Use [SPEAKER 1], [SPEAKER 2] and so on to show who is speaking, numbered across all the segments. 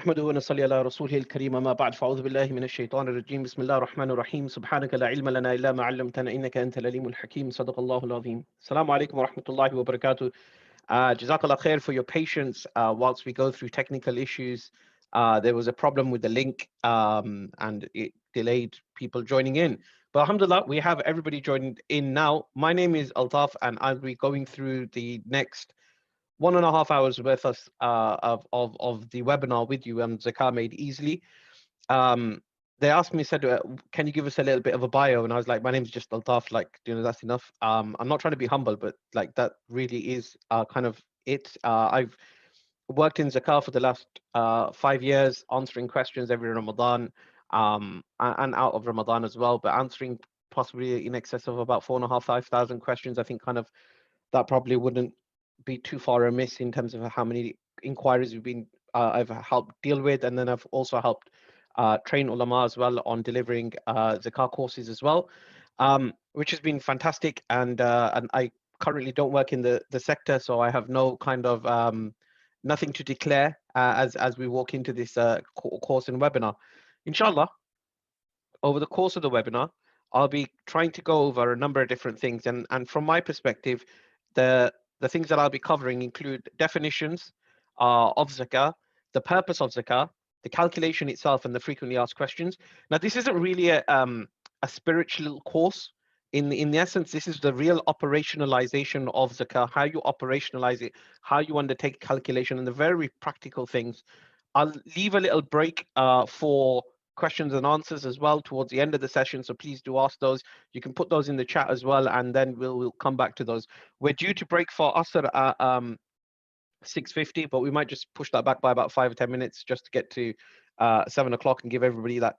[SPEAKER 1] نحمده ونصلي على رسوله الكريم أما بعد فأعوذ بالله من الشيطان الرجيم بسم الله الرحمن الرحيم سبحانك لا علم لنا إلا ما علمتنا إنك أنت العليم الحكيم صدق الله العظيم. Assalamu alaikum wa rahmatullahi wa barakatuh. Jazakallah khair for your patience whilst we go through technical issues. There was a problem with the link and it delayed people joining in. But alhamdulillah, we have everybody joined in now. My name is Altaf and I'll be going through the next 1.5 hours worth of the webinar with you on Zakah Made Easily. They asked me, said, can you give us a little bit of a bio? And I was like, my name's just Altaf, like, that's enough. I'm not trying to be humble, but like that really is kind of it. I've worked in Zakah for the last 5 years, answering questions every Ramadan and out of Ramadan as well, but answering possibly in excess of about 4,500, 5,000 questions. I think kind of that probably wouldn't be too far amiss in terms of how many inquiries I've helped deal with, and then I've also helped train ulama as well on delivering zakah courses as well, which has been fantastic. And I currently don't work in the sector, so I have no kind of nothing to declare as we walk into this course and webinar. Inshallah, over the course of the webinar, I'll be trying to go over a number of different things, and from my perspective, the things that I'll be covering include definitions of zakah, the purpose of zakah, the calculation itself, and the frequently asked questions. Now, this isn't really a spiritual course. In the essence, this is the real operationalization of zakah, how you operationalize it, how you undertake calculation, and the very practical things. I'll leave a little break for questions and answers as well towards the end of the session, so please do ask those. You can put those in the chat as well, and then we'll come back to those. We're due to break for Asr at 6:50, but we might just push that back by about 5 or 10 minutes just to get to 7 o'clock and give everybody that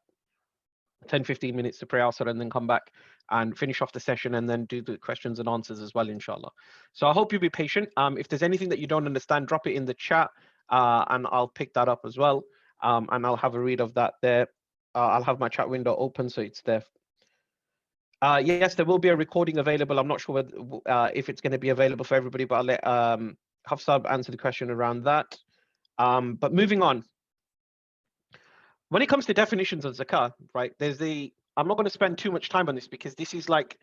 [SPEAKER 1] 10-15 minutes to pray Asr and then come back and finish off the session and then do the questions and answers as well, inshallah. So I hope you'll be patient. If there's anything that you don't understand, drop it in the chat and I'll pick that up as well, and I'll have a read of that there. I'll have my chat window open so it's there. Yes, there will be a recording available. I'm not sure whether, if it's going to be available for everybody, but I'll let Hafsab answer the question around that. But moving on. When it comes to definitions of zakah, right, I'm not going to spend too much time on this because this is like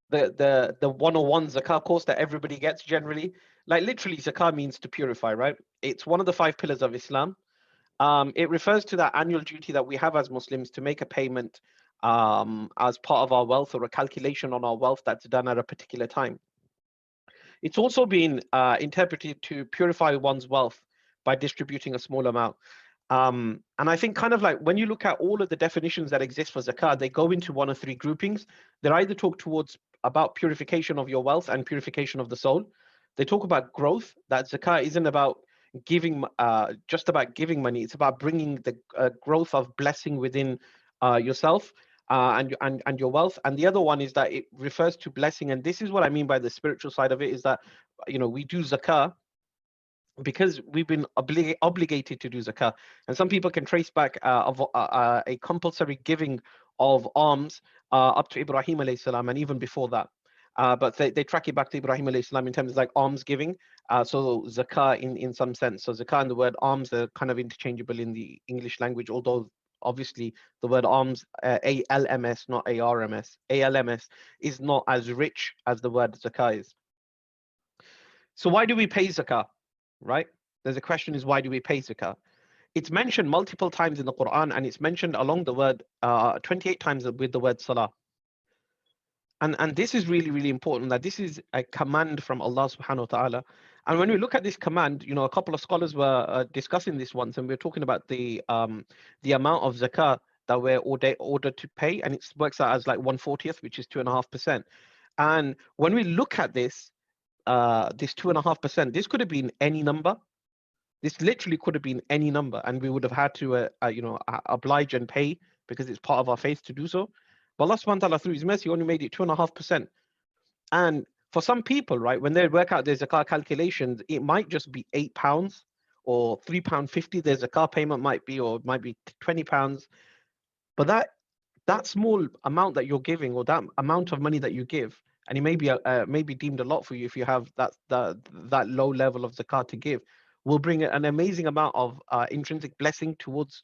[SPEAKER 1] the 101 zakah course that everybody gets generally. Like literally, zakah means to purify, right? It's one of the 5 pillars of Islam. It refers to that annual duty that we have as Muslims to make a payment as part of our wealth, or a calculation on our wealth that's done at a particular time. It's also been interpreted to purify one's wealth by distributing a small amount. And I think kind of like when you look at all of the definitions that exist for zakah, they go into 1 or 3 groupings. They either talk about purification of your wealth and purification of the soul. They talk about growth, that zakah isn't about giving just about giving money. It's about bringing the growth of blessing within yourself and your wealth. And the other one is that it refers to blessing, and this is what I mean by the spiritual side of it, is that we do zakah because we've been obligated to do zakah. And some people can trace back a compulsory giving of alms up to Ibrahim alayhi salam, and even before that. But they track it back to Ibrahim alayhi salam in terms of like alms giving. So zakah in some sense. So zakah and the word alms are kind of interchangeable in the English language, although obviously the word alms, ALMS, not ARMS. ALMS is not as rich as the word zakah is. So why do we pay zakah, right? There's a question is, why do we pay zakah? It's mentioned multiple times in the Quran, and it's mentioned along the word 28 times with the word salah. And this is really, really important, that this is a command from Allah subhanahu wa ta'ala. And when we look at this command, a couple of scholars were discussing this once, and we were talking about the amount of zakah that we're ordered to pay, and it works out as like 1/40th, which is 2.5%. And when we look at this 2.5%, this could have been any number. This literally could have been any number, and we would have had to oblige and pay because it's part of our faith to do so. But Allah subhanahu wa ta'ala, through His mercy, only made it 2.5%. And for some people, right, when they work out their zakah calculations, it might just be £8 or £3.50. Their zakah payment might be, or it might be £20. But that small amount that you're giving, or that amount of money that you give, and it may be deemed a lot for you if you have that low level of zakah to give. will bring an amazing amount of intrinsic blessing towards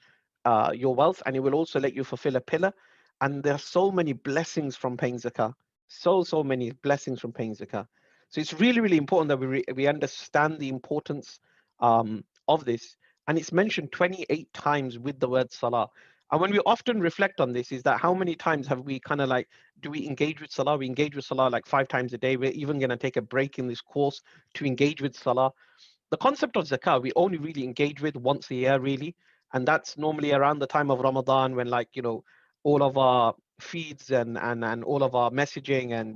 [SPEAKER 1] your wealth, and it will also let you fulfill a pillar. And there are so many blessings from paying zakah, so many blessings from paying zakah. So it's really, really important that we understand the importance of this. And it's mentioned 28 times with the word salah. And when we often reflect on this, is that how many times have we kind of like, do we engage with salah? We engage with salah like 5 times a day. We're even going to take a break in this course to engage with salah. The concept of zakah we only really engage with once a year, really, and that's normally around the time of Ramadan, when, like, all of our feeds and all of our messaging and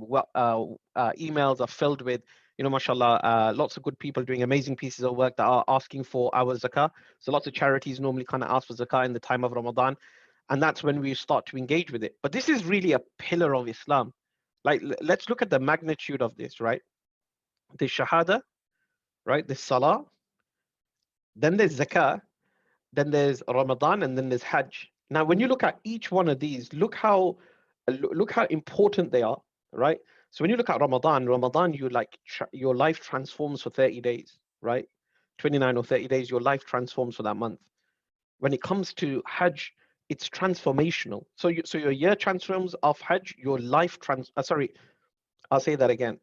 [SPEAKER 1] emails are filled with, mashallah, lots of good people doing amazing pieces of work that are asking for our zakah. So lots of charities normally kind of ask for zakah in the time of Ramadan, and that's when we start to engage with it. But this is really a pillar of Islam. Like, let's look at the magnitude of this, right? The shahada, right? The salah, then there's zakah, then there's Ramadan, and then there's Hajj. Now, when you look at each one of these, look how important they are, right? So when you look at Ramadan, you like your life transforms for 30 days, right? 29 or 30 days, your life transforms for that month. When it comes to Hajj, it's transformational. So your year transforms of Hajj, your life sorry, I'll say that again.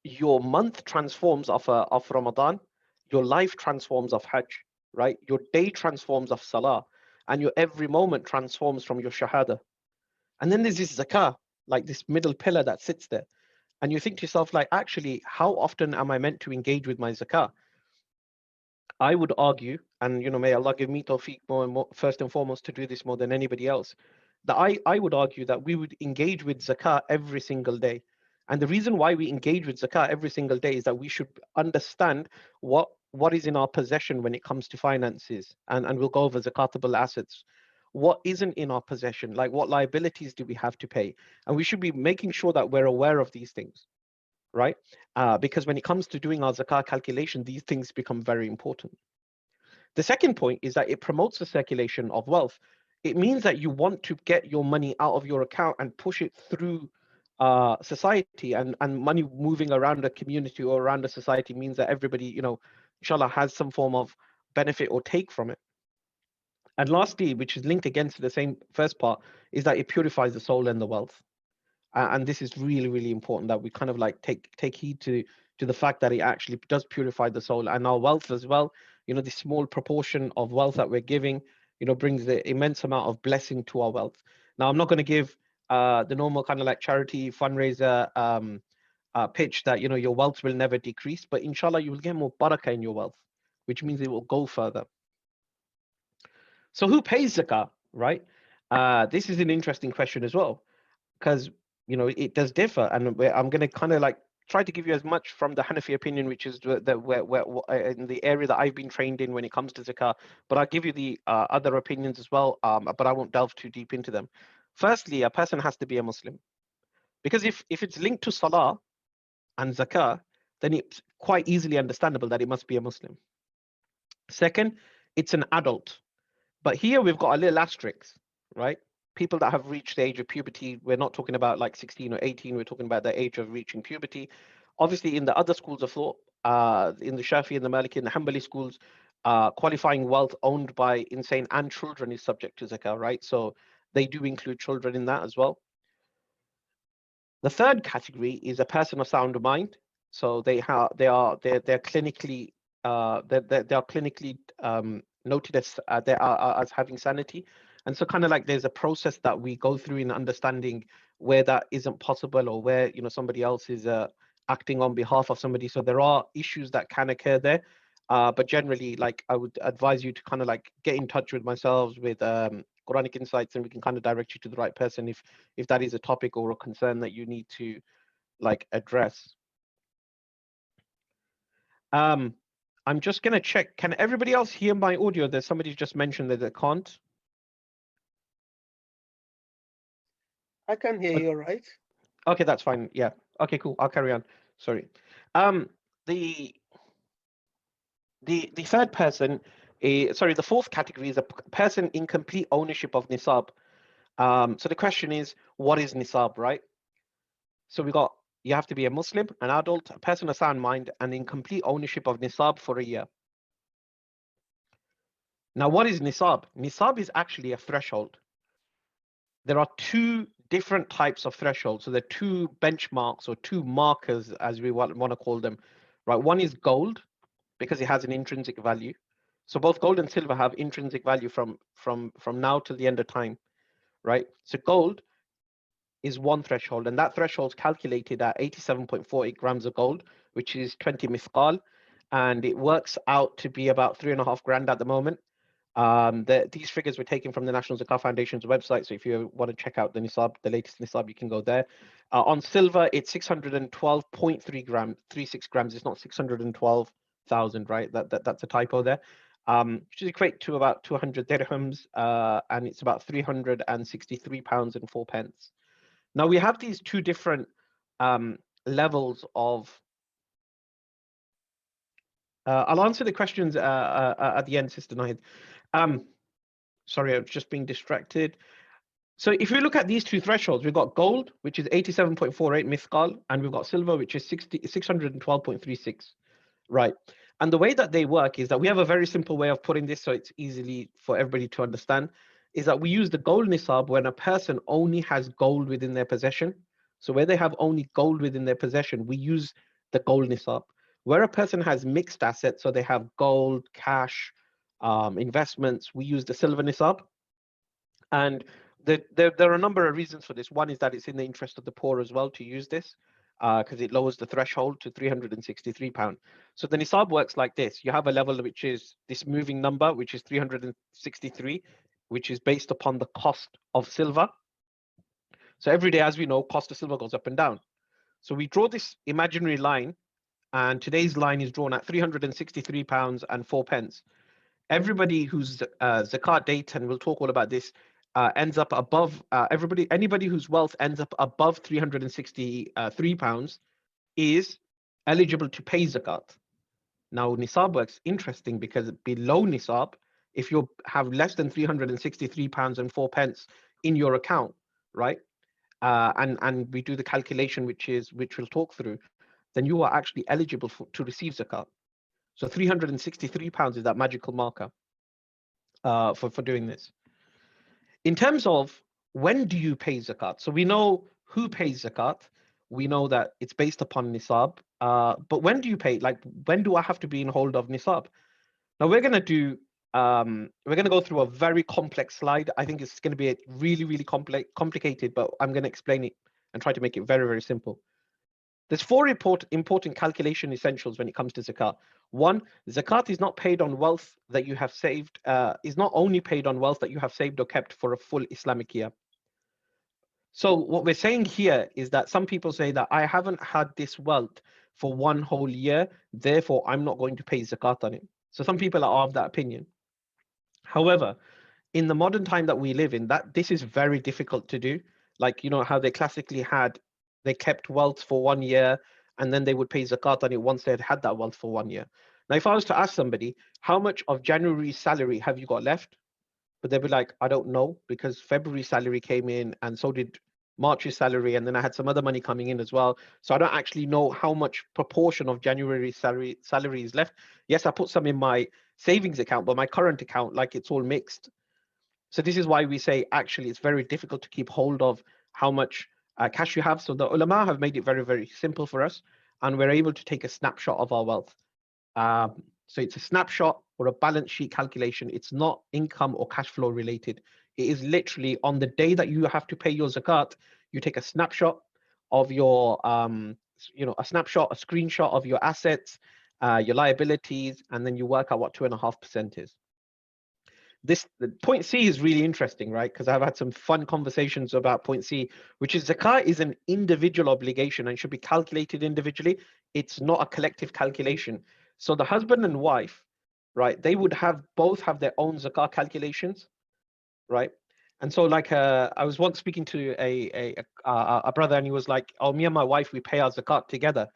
[SPEAKER 1] Your month transforms of Ramadan, your life transforms of Hajj, right? Your day transforms of Salah, and your every moment transforms from your Shahada. And then there's this Zakah, like this middle pillar that sits there. And you think to yourself, like, actually, how often am I meant to engage with my Zakah? I would argue, and may Allah give me tawfiq more and more, first and foremost, to do this more than anybody else, that I would argue that we would engage with zakah every single day. And the reason why we engage with zakah every single day is that we should understand what is in our possession when it comes to finances. And we'll go over zakatable assets. What isn't in our possession? Like, what liabilities do we have to pay? And we should be making sure that we're aware of these things, right? Because when it comes to doing our zakah calculation, these things become very important. The second point is that it promotes the circulation of wealth. It means that you want to get your money out of your account and push it through society, and money moving around a community or around a society means that everybody, inshallah, has some form of benefit or take from it. And lastly, which is linked again to the same first part, is that it purifies the soul and the wealth. And this is really, really important that we kind of like take heed to the fact that it actually does purify the soul and our wealth as well. The small proportion of wealth that we're giving, brings the immense amount of blessing to our wealth. Now, I'm not going to give the normal kind of like charity fundraiser pitch that your wealth will never decrease, but inshallah you will get more barakah in your wealth, which means it will go further. So who pays zakah, right? This is an interesting question as well, because it does differ, and I'm going to kind of like try to give you as much from the Hanafi opinion, which is where in the area that I've been trained in when it comes to zakah, but I'll give you the other opinions as well, but I won't delve too deep into them. Firstly, a person has to be a Muslim, because if it's linked to salah and zakah, then it's quite easily understandable that it must be a Muslim. Second, it's an adult, but here we've got a little asterisk, right? People that have reached the age of puberty, we're not talking about like 16 or 18, we're talking about the age of reaching puberty. Obviously, in the other schools of thought, in the Shafi and the Maliki and the Hanbali schools, qualifying wealth owned by insane and children is subject to zakah, right? So they do include children in that as well. The third category is a person of sound mind. So they're clinically noted as having sanity. And so kind of like there's a process that we go through in understanding where that isn't possible, or where somebody else is acting on behalf of somebody. So there are issues that can occur there. But generally, like, I would advise you to kind of like get in touch with myself with Quranic insights, and we can kind of direct you to the right person if that is a topic or a concern that you need to like address. I'm just gonna check. Can everybody else hear my audio? There's somebody just mentioned that they can't.
[SPEAKER 2] I can hear you, right?
[SPEAKER 1] Okay, that's fine. Yeah. Okay, cool. I'll carry on. Sorry. The third person, sorry, the fourth category is a person in complete ownership of nisab. So the question is, what is nisab, right? So we got, you have to be a Muslim, an adult, a person of sound mind, and in complete ownership of nisab for a year. Now, what is nisab? Nisab is actually a threshold. There are two different types of thresholds. So there are two benchmarks or two markers, as we want to call them, right? One is gold because it has an intrinsic value. So both gold and silver have intrinsic value from now till the end of time, right? So gold is one threshold, and that threshold is calculated at 87.48 grams of gold, which is 20 mithqal, and it works out to be about 3.5 grand at the moment. These figures were taken from the National Zakat Foundation's website, so if you want to check out the nisab, the latest nisab, you can go there. On silver, it's 612.3 grams, 36 grams. It's not 612,000, right? That's a typo there. Which is equate to about 200 dirhams, and it's about 363 pounds and 4 pence. Now we have these two different levels of. I'll answer the questions at the end, Sister Nahid. Sorry, I was just being distracted. So if we look at these two thresholds, we've got gold, which is 87.48 mithqal, and we've got silver, which is 612.36. Right. And the way that they work is that we have a very simple way of putting this so it's easily for everybody to understand, is that we use the gold nisab when a person only has gold within their possession. So where they have only gold within their possession, we use the gold nisab. Where a person has mixed assets, so they have gold, cash, investments, we use the silver nisab. And there are a number of reasons for this. One is that it's in the interest of the poor as well to use this, because it lowers the threshold to £363. So the nisab works like this. You have a level which is this moving number, which is 363, which is based upon the cost of silver. So every day, as we know, cost of silver goes up and down. So we draw this imaginary line, and today's line is drawn at £363 and 4 pence. Everybody who's Zakat Date, and we'll talk all about this, ends up above anybody whose wealth ends up above 363 pounds is eligible to pay zakat. Now nisab works interesting because below nisab, if you have less than 363 pounds and 4 pence in your account, right, and we do the calculation which we'll talk through, then you are actually eligible to receive zakat. So 363 pounds is that magical marker for doing this. In terms of when do you pay zakat? So we know who pays zakat. We know that it's based upon nisab. But when do you pay? Like, when do I have to be in hold of nisab? Now we're going to go through a very complex slide. I think it's going to be really, really complicated, but I'm going to explain it and try to make it very, very simple. There's four important calculation essentials when it comes to zakat. One, zakat is not paid on wealth that you have saved, is not only paid on wealth that you have saved or kept for a full Islamic year. So what we're saying here is that some people say that I haven't had this wealth for one whole year, therefore I'm not going to pay zakat on it. So some people are of that opinion. However, in the modern time that we live in, that this is very difficult to do. Like, you know, how they classically they kept wealth for 1 year and then they would pay zakat on it once they had that wealth for 1 year. Now, if I was to ask somebody, how much of January's salary have you got left? But they'd be like, I don't know, because February's salary came in and so did March's salary. And then I had some other money coming in as well. So I don't actually know how much proportion of January's salary is left. Yes, I put some in my savings account, but my current account, like, it's all mixed. So this is why we say actually it's very difficult to keep hold of how much cash you have. So the ulama have made it very, very simple for us, and we're able to take a snapshot of our wealth. So it's a snapshot or a balance sheet calculation. It's not income or cash flow related. It is literally on the day that you have to pay your zakat, you take a snapshot of your, a screenshot of your assets, your liabilities, and then you work out what 2.5% is. The point C is really interesting, right? Because I've had some fun conversations about point C, which is zakat is an individual obligation and should be calculated individually. It's not a collective calculation. So the husband and wife, right, they would both have their own zakat calculations, right? And so, like, I was once speaking to a brother, and he was like, "Oh, me and my wife, we pay our zakat together."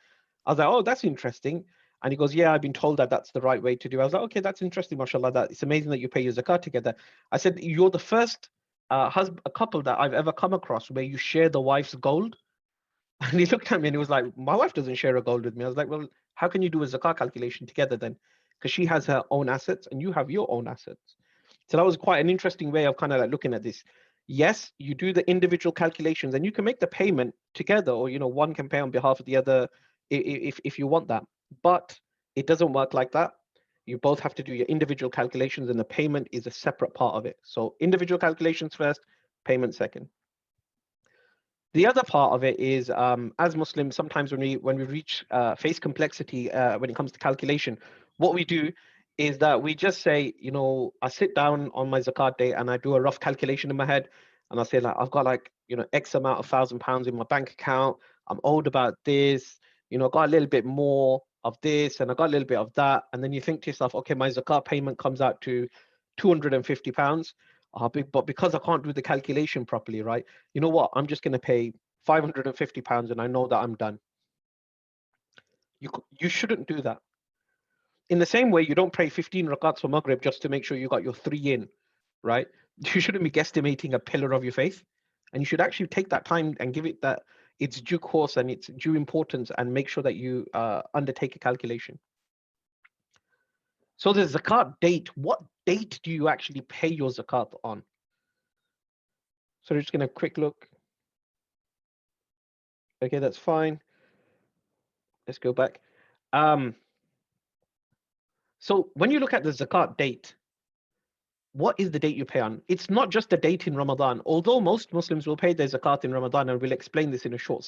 [SPEAKER 1] I was like, "Oh, that's interesting." And he goes, "Yeah, I've been told that that's the right way to do." I was like, "Okay, that's interesting, mashallah. That it's amazing that you pay your zakat together." I said, "You're the first a couple that I've ever come across where you share the wife's gold." And he looked at me and he was like, "My wife doesn't share a gold with me." I was like, "Well, how can you do a zakat calculation together then? Because she has her own assets and you have your own assets." So that was quite an interesting way of kind of like looking at this. Yes, you do the individual calculations and you can make the payment together, or one can pay on behalf of the other if you want that. But it doesn't work like that. You both have to do your individual calculations, and the payment is a separate part of it. So individual calculations first, payment second. The other part of it is, as Muslims, sometimes when we reach face complexity when it comes to calculation, what we do is that we just say, I sit down on my zakat day and I do a rough calculation in my head, and I say like, I've got like X amount of £1,000 in my bank account. I'm owed about this. I got a little bit more of this, and I got a little bit of that, and then you think to yourself, okay, my zakat payment comes out to £250. But because I can't do the calculation properly, right? You know what? I'm just going to pay £550 and I know that I'm done. You shouldn't do that. In the same way, you don't pray 15 rakats for Maghrib just to make sure you got your 3 in, right? You shouldn't be guesstimating a pillar of your faith. And you should actually take that time and give it that its due course and its due importance, and make sure that you undertake a calculation. So the zakat date, what date do you actually pay your zakat on? So we're just going to quick look. Okay, that's fine. Let's go back. So when you look at the zakat date, what is the date you pay on? It's not just a date in Ramadan, although most Muslims will pay their zakat in Ramadan, and we'll explain this in a short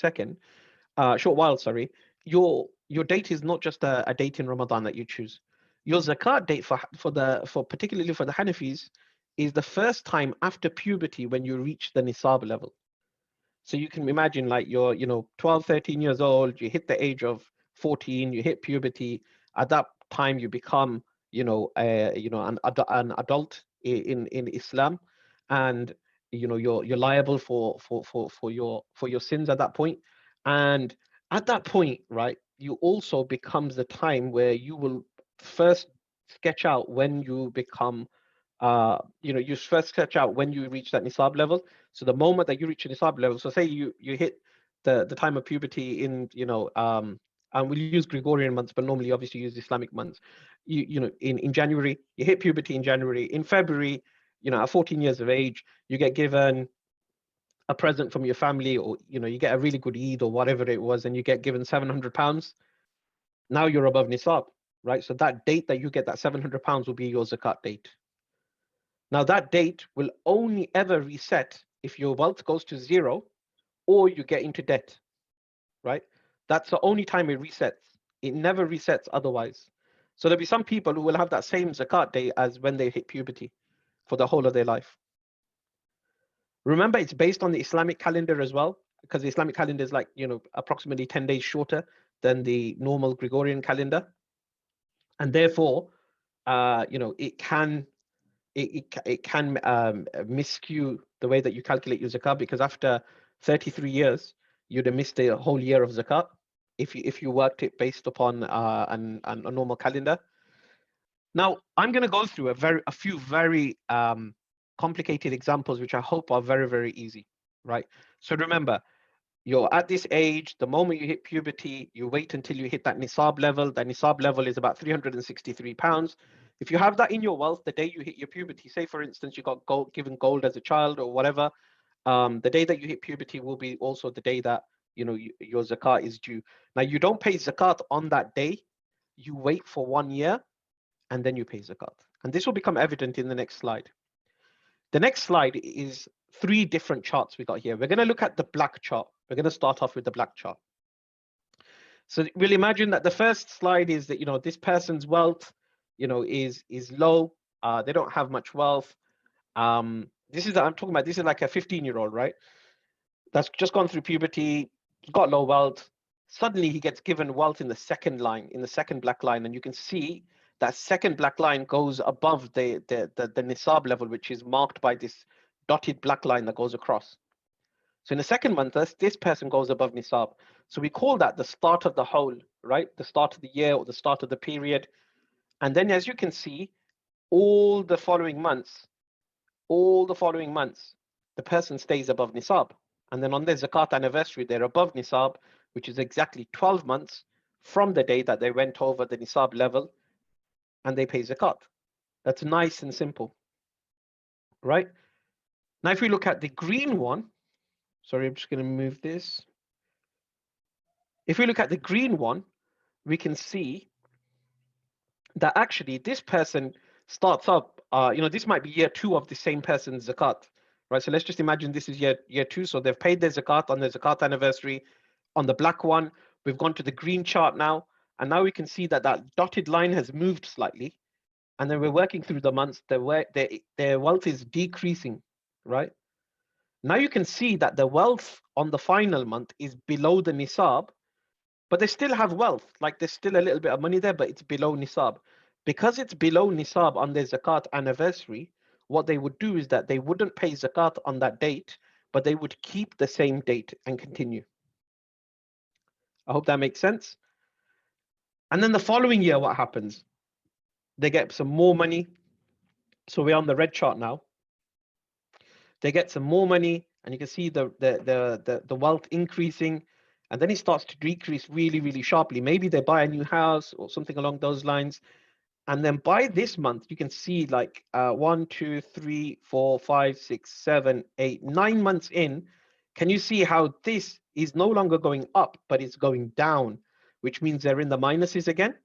[SPEAKER 1] while, sorry. Your date is not just a date in Ramadan that you choose. Your zakat date for particularly for the Hanafis is the first time after puberty when you reach the nisab level. So you can imagine like you're 12, 13 years old, you hit the age of 14, you hit puberty. At that time you become an adult in Islam, and you're liable for your sins at that point. And at that point, right, you also becomes the time where you will first sketch out when you become you first sketch out when you reach that nisab level. So the moment that you reach a nisab level, so say you hit the time of puberty in and we'll use Gregorian months, but normally obviously use Islamic months. In January, you hit puberty in January. In February, at 14 years of age, you get given a present from your family, or you get a really good Eid or whatever it was, and you get given £700. Now you're above nisab, right? So that date that you get that £700 will be your zakat date. Now that date will only ever reset if your wealth goes to zero or you get into debt, right? That's the only time it resets. It never resets otherwise. So there'll be some people who will have that same zakat date as when they hit puberty for the whole of their life. Remember, it's based on the Islamic calendar as well, because the Islamic calendar is like, approximately 10 days shorter than the normal Gregorian calendar. And therefore, it can miscue the way that you calculate your zakat, because after 33 years, you'd have missed a whole year of zakat if you worked it based upon a normal calendar. Now, I'm going to go through a few very complicated examples, which I hope are very, very easy, right? So remember, you're at this age, the moment you hit puberty, you wait until you hit that nisab level. That nisab level is about £363. If you have that in your wealth, the day you hit your puberty, say for instance, you got given gold as a child or whatever, the day that you hit puberty will be also the day that your zakat is due. Now, you don't pay zakat on that day. You wait for 1 year and then you pay zakat. And this will become evident in the next slide. The next slide is 3 different charts we got here. We're going to look at the black chart. We're going to start off with the black chart. So we'll imagine that the first slide is that, this person's wealth, is low. They don't have much wealth. I'm talking about, this is like a 15-year-old, right? That's just gone through puberty, got low wealth. Suddenly he gets given wealth in the second line, in the second black line. And you can see that second black line goes above the nisab level, which is marked by this dotted black line that goes across. So in the second month, this person goes above nisab. So we call that the start of the whole, right? The start of the year or the start of the period. And then as you can see, all the following months, the person stays above nisab. And then on their zakat anniversary, they're above nisab, which is exactly 12 months from the day that they went over the nisab level, and they pay zakat. That's nice and simple. right? Now, if we look at the green one, sorry, I'm just going to move this. If we look at the green one, we can see that actually this person starts up, this might be year 2 of the same person's zakat, right? So let's just imagine this is year 2. So they've paid their zakat on their zakat anniversary. On the black one, we've gone to the green chart now. And now we can see that that dotted line has moved slightly. And then we're working through the months, their wealth is decreasing, right? Now you can see that the wealth on the final month is below the nisab, but they still have wealth. Like there's still a little bit of money there, but it's below nisab. Because it's below nisab on their zakat anniversary, what they would do is that they wouldn't pay zakat on that date, but they would keep the same date and continue. I hope that makes sense. And then the following year, what happens? They get some more money. So we're on the red chart now. They get some more money, and you can see the wealth increasing, and then it starts to decrease really, really sharply. Maybe they buy a new house or something along those lines. And then by this month, you can see like 1, 2, 3, 4, 5, 6, 7, 8, 9 months in. Can you see how this is no longer going up, but it's going down, which means they're in the minuses again?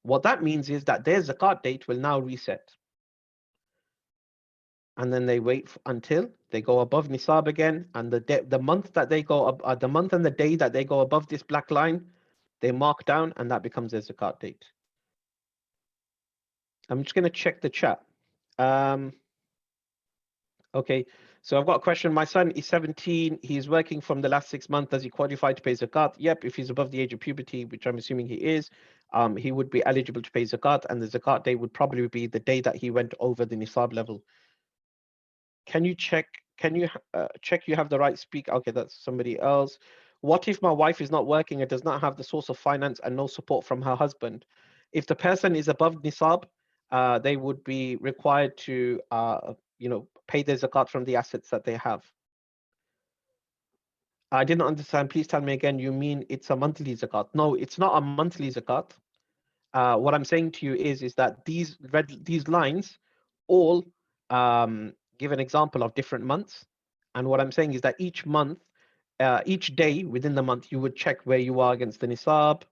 [SPEAKER 1] What that means is that their zakat date will now reset. And then they wait until they go above nisab again, and the month that they go up, the month and the day that they go above this black line, they mark down, and that becomes their zakat date. I'm just going to check the chat. Okay, so I've got a question. My son is 17. He's working from the last 6 months. Does he qualify to pay zakat? Yep, if he's above the age of puberty, which I'm assuming he is, he would be eligible to pay zakat, and the zakat day would probably be the day that he went over the nisab level. Can you check? Can you check you have the right speak? Okay, that's somebody else. What if my wife is not working and does not have the source of finance and no support from her husband? If the person is above nisab, they would be required to, pay their zakat from the assets that they have. I didn't understand. Please tell me again. You mean it's a monthly zakat? No, it's not a monthly zakat. What I'm saying to you is that these lines all give an example of different months. And what I'm saying is that each month, each day within the month, you would check where you are against the nisab.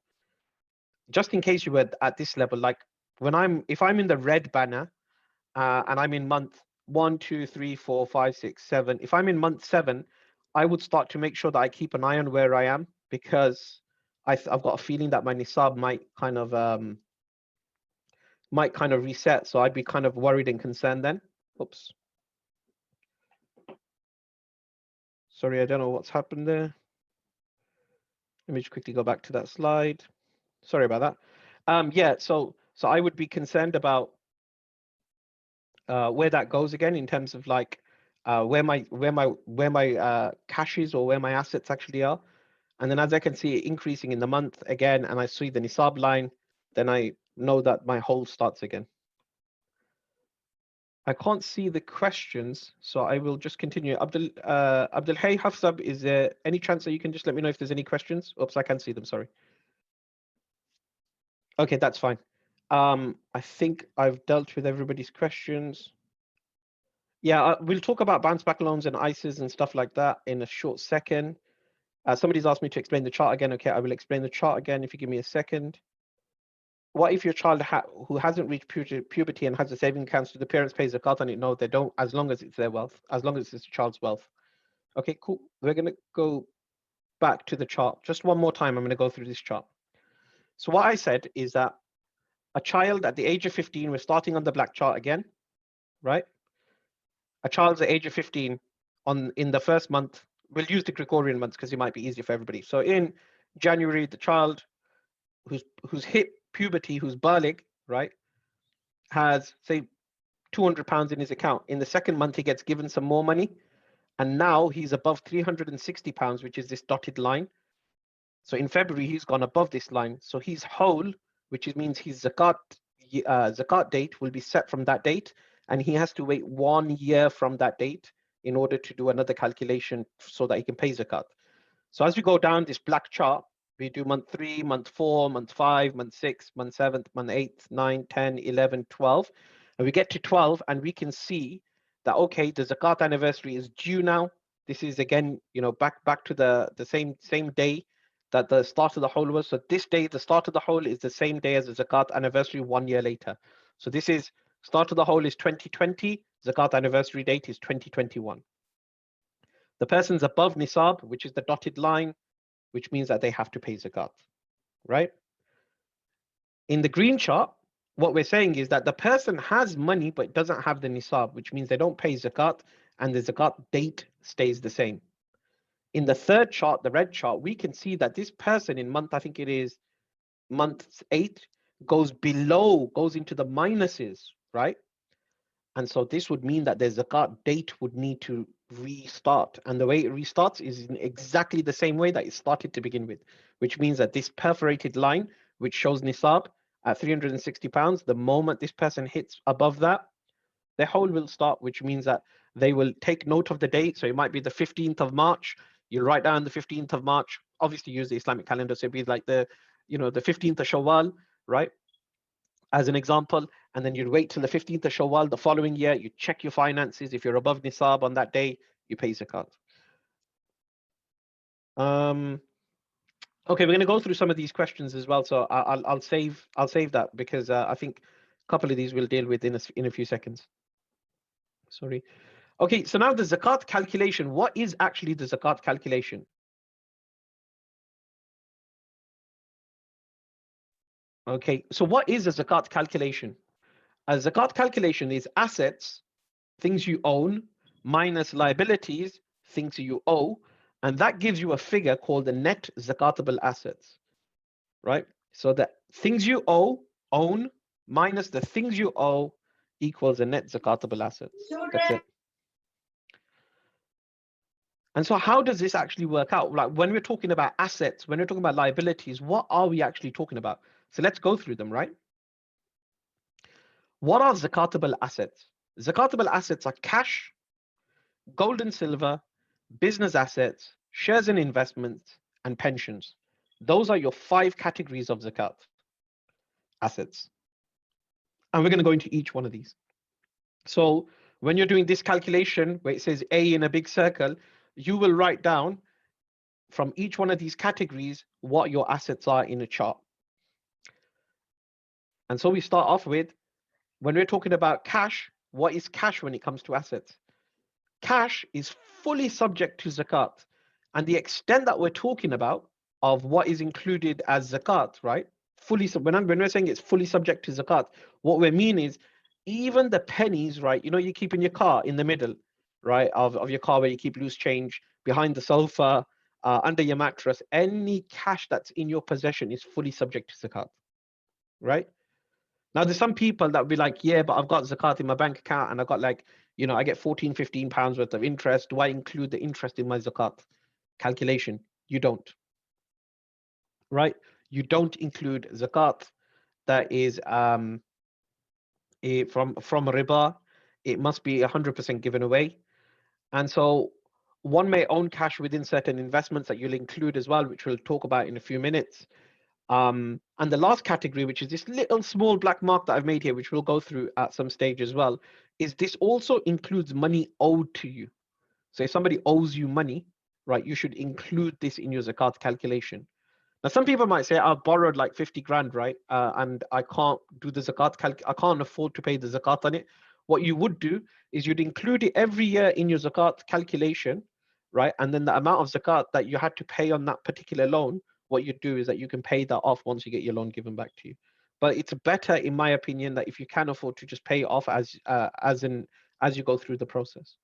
[SPEAKER 1] Just in case you were at this level, like if I'm in the red banner and I'm in month 1, 2, 3, 4, 5, 6, 7. If I'm in month 7, I would start to make sure that I keep an eye on where I am, because I've got a feeling that my nisab might kind of reset. So I'd be kind of worried and concerned then. Oops. Sorry, I don't know what's happened there. Let me just quickly go back to that slide. Sorry about that. Yeah, so I would be concerned about where that goes again in terms of like where my cash is, or where my assets actually are. And then as I can see it increasing in the month again, and I see the nisab line, then I know that my hold starts again. I can't see the questions, so I will just continue. Abdul Hay Hafsab, is there any chance that you can just let me know if there's any questions? Oops, I can't see them, sorry. Okay, that's fine. I think I've dealt with everybody's questions. Yeah, we'll talk about bounce back loans and ISAs and stuff like that in a short second. Somebody's asked me to explain the chart again. Okay, I will explain the chart again if you give me a second. What if your child who hasn't reached puberty and has a saving account, so the parents pay zakat on it? No, they don't, as long as it's their wealth, as long as it's the child's wealth. Okay, cool. We're going to go back to the chart. Just one more time, I'm going to go through this chart. So what I said is that a child at the age of 15, we're starting on the black chart again, right? A child's at the age of 15 in the first month. We'll use the Gregorian months because it might be easier for everybody. So in January, the child who's hit puberty, who's baligh, right, has, say, £200 in his account. In the second month, he gets given some more money, and now he's above £360, which is this dotted line. So in February, he's gone above this line. So he's whole, which means his zakat date will be set from that date, and he has to wait 1 year from that date in order to do another calculation so that he can pay zakat. So as we go down this black chart, we do month 3, month 4, month 5, month 6, month 7, month 8, 9, 10, 11, 12. And we get to 12, and we can see that, okay, the zakat anniversary is due now. This is again, back to the same day that the start of the whole was. So this day, the start of the whole is the same day as the zakat anniversary 1 year later. So this is start of the whole is 2020, zakat anniversary date is 2021. The person's above nisab, which is the dotted line, which means that they have to pay zakat, right? In the green chart, what we're saying is that the person has money but doesn't have the nisab, which means they don't pay zakat, and the zakat date stays the same. In the third chart, the red chart, we can see that this person in month, I think it is month 8, goes into the minuses, right? And so this would mean that the zakat date would need to restart. And the way it restarts is in exactly the same way that it started to begin with, which means that this perforated line, which shows nisab at £360, the moment this person hits above that, their whole will start, which means that they will take note of the date. So it might be the 15th of March. You'll write down the 15th of March, obviously use the Islamic calendar. So it'd be like the 15th of Shawwal, right? As an example, and then you'd wait till the 15th of Shawwal the following year, you check your finances. If you're above nisab on that day, you pay zakat. Okay, we're going to go through some of these questions as well. So I'll save that because I think a couple of these we'll deal with in a few seconds. Sorry. Okay, so now the zakat calculation. What is actually the zakat calculation? Okay, so what is a zakat calculation? A zakat calculation is assets, things you own, minus liabilities, things you owe, and that gives you a figure called the net zakatable assets, right? So the things you own, minus the things you owe equals the net zakatable assets. That's it. And so how does this actually work out? Like when we're talking about assets, when we're talking about liabilities, what are we actually talking about? So let's go through them, right? What are zakatable assets? Zakatable assets are cash, gold and silver, business assets, shares and investments, and pensions. Those are your 5 categories of zakat assets. And we're going to go into each one of these. So when you're doing this calculation where it says A in a big circle, you will write down from each one of these categories what your assets are in a chart. And so we start off with, when we're talking about cash, what is cash when it comes to assets? Cash is fully subject to zakat. And the extent that we're talking about of what is included as zakat, right? When we're saying it's fully subject to zakat, what we mean is even the pennies, right? You keep in your car in the middle, right? Of your car where you keep loose change, behind the sofa, under your mattress, any cash that's in your possession is fully subject to zakat, right? Now, there's some people that will be like, yeah, but I've got zakat in my bank account and I got like, I get 14, 15 pounds worth of interest. Do I include the interest in my zakat calculation? You don't, right? You don't include zakat that is from riba. It must be 100% given away. And so one may own cash within certain investments that you'll include as well, which we'll talk about in a few minutes. And the last category, which is this little small black mark that I've made here, which we'll go through at some stage as well, is this also includes money owed to you. So if somebody owes you money, right, you should include this in your zakat calculation. Now, some people might say, I've borrowed like 50 grand, right? And I can't do the zakat, I can't afford to pay the zakat on it. What you would do is you'd include it every year in your zakat calculation, right? And then the amount of zakat that you had to pay on that particular loan, what you do is that you can pay that off once you get your loan given back to you. But it's better, in my opinion, that if you can afford to just pay it off as you go through the process.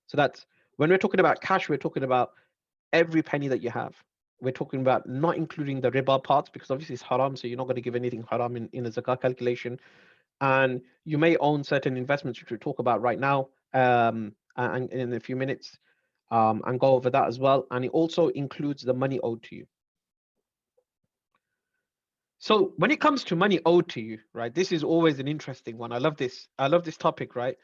[SPEAKER 1] So that's when we're talking about cash, we're talking about every penny that you have. We're talking about not including the riba parts because obviously it's haram, so you're not going to give anything haram in a zakat calculation. And you may own certain investments, which we'll talk about right now and in a few minutes, and go over that as well. And it also includes the money owed to you. So when it comes to money owed to you, right, this is always an interesting one. I love this topic, right?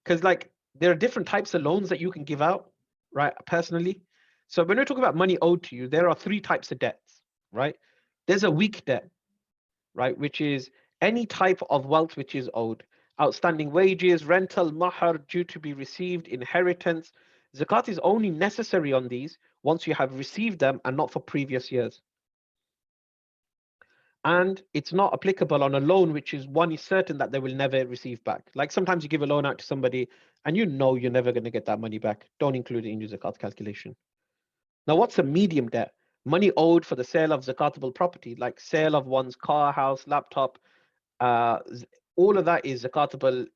[SPEAKER 1] Because like there are different types of loans that you can give out, right? Personally. So when we're talking about money owed to you, there are 3 types of debts, right? There's a weak debt, right? Which is any type of wealth which is owed. outstanding wages, rental, mahar due to be received, inheritance. Zakat is only necessary on these once you have received them and not for previous years. And it's not applicable on a loan which is one is certain that they will never receive back. Like sometimes you give a loan out to somebody and you know you're never going to get that money back. Don't include it in your zakat calculation. Now, what's a medium debt? Money owed for the sale of zakatable property, like sale of one's car, house, laptop. All of that is zakatable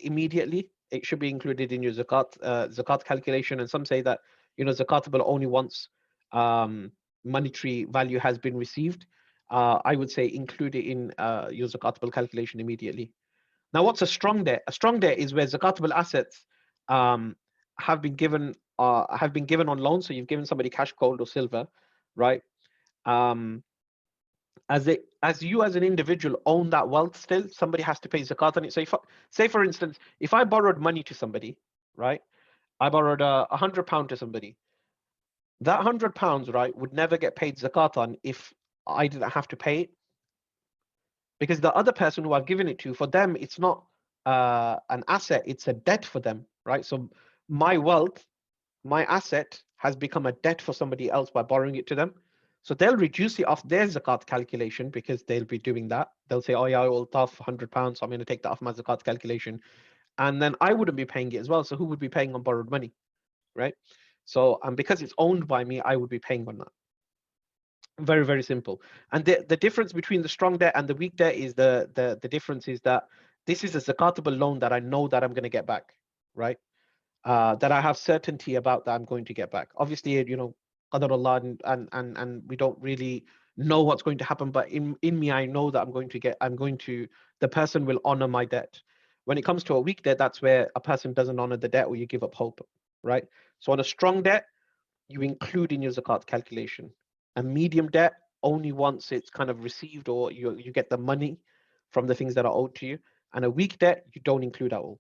[SPEAKER 1] immediately. It should be included in your zakat calculation. And some say that zakatable only once monetary value has been received. I would say include it in your zakatable calculation immediately. Now, what's a strong debt? A strong debt is where zakatable assets um, have been given on loan. So you've given somebody cash, gold, or silver, right? Um, as you as an individual own that wealth still, somebody has to pay zakat on it. So if say for instance, if I borrowed money to somebody, right? I borrowed £100 to somebody. That £100, right, would never get paid zakat on if I didn't have to pay it, because the other person who I've given it to, for them, it's not an asset, it's a debt for them, right? So my wealth, my asset has become a debt for somebody else by borrowing it to them. So they'll reduce it off their zakat calculation because they'll be doing that. They'll say, oh yeah, I owe Altaf £100, so I'm going to take that off my zakat calculation. And then I wouldn't be paying it as well. So who would be paying on borrowed money, right? So because it's owned by me, I would be paying on that. Very, very simple. And the difference between the strong debt and the weak debt is the difference is that this is a zakatable loan that I know that I'm going to get back, right? That I have certainty about that I'm going to get back. Obviously, qadar Allah, and we don't really know what's going to happen, but in me, I know that the person will honor my debt. When it comes to a weak debt, that's where a person doesn't honor the debt or you give up hope, right? So on a strong debt, you include in your zakat calculation. A medium debt, only once it's kind of received or you get the money from the things that are owed to you. And a weak debt, you don't include at all.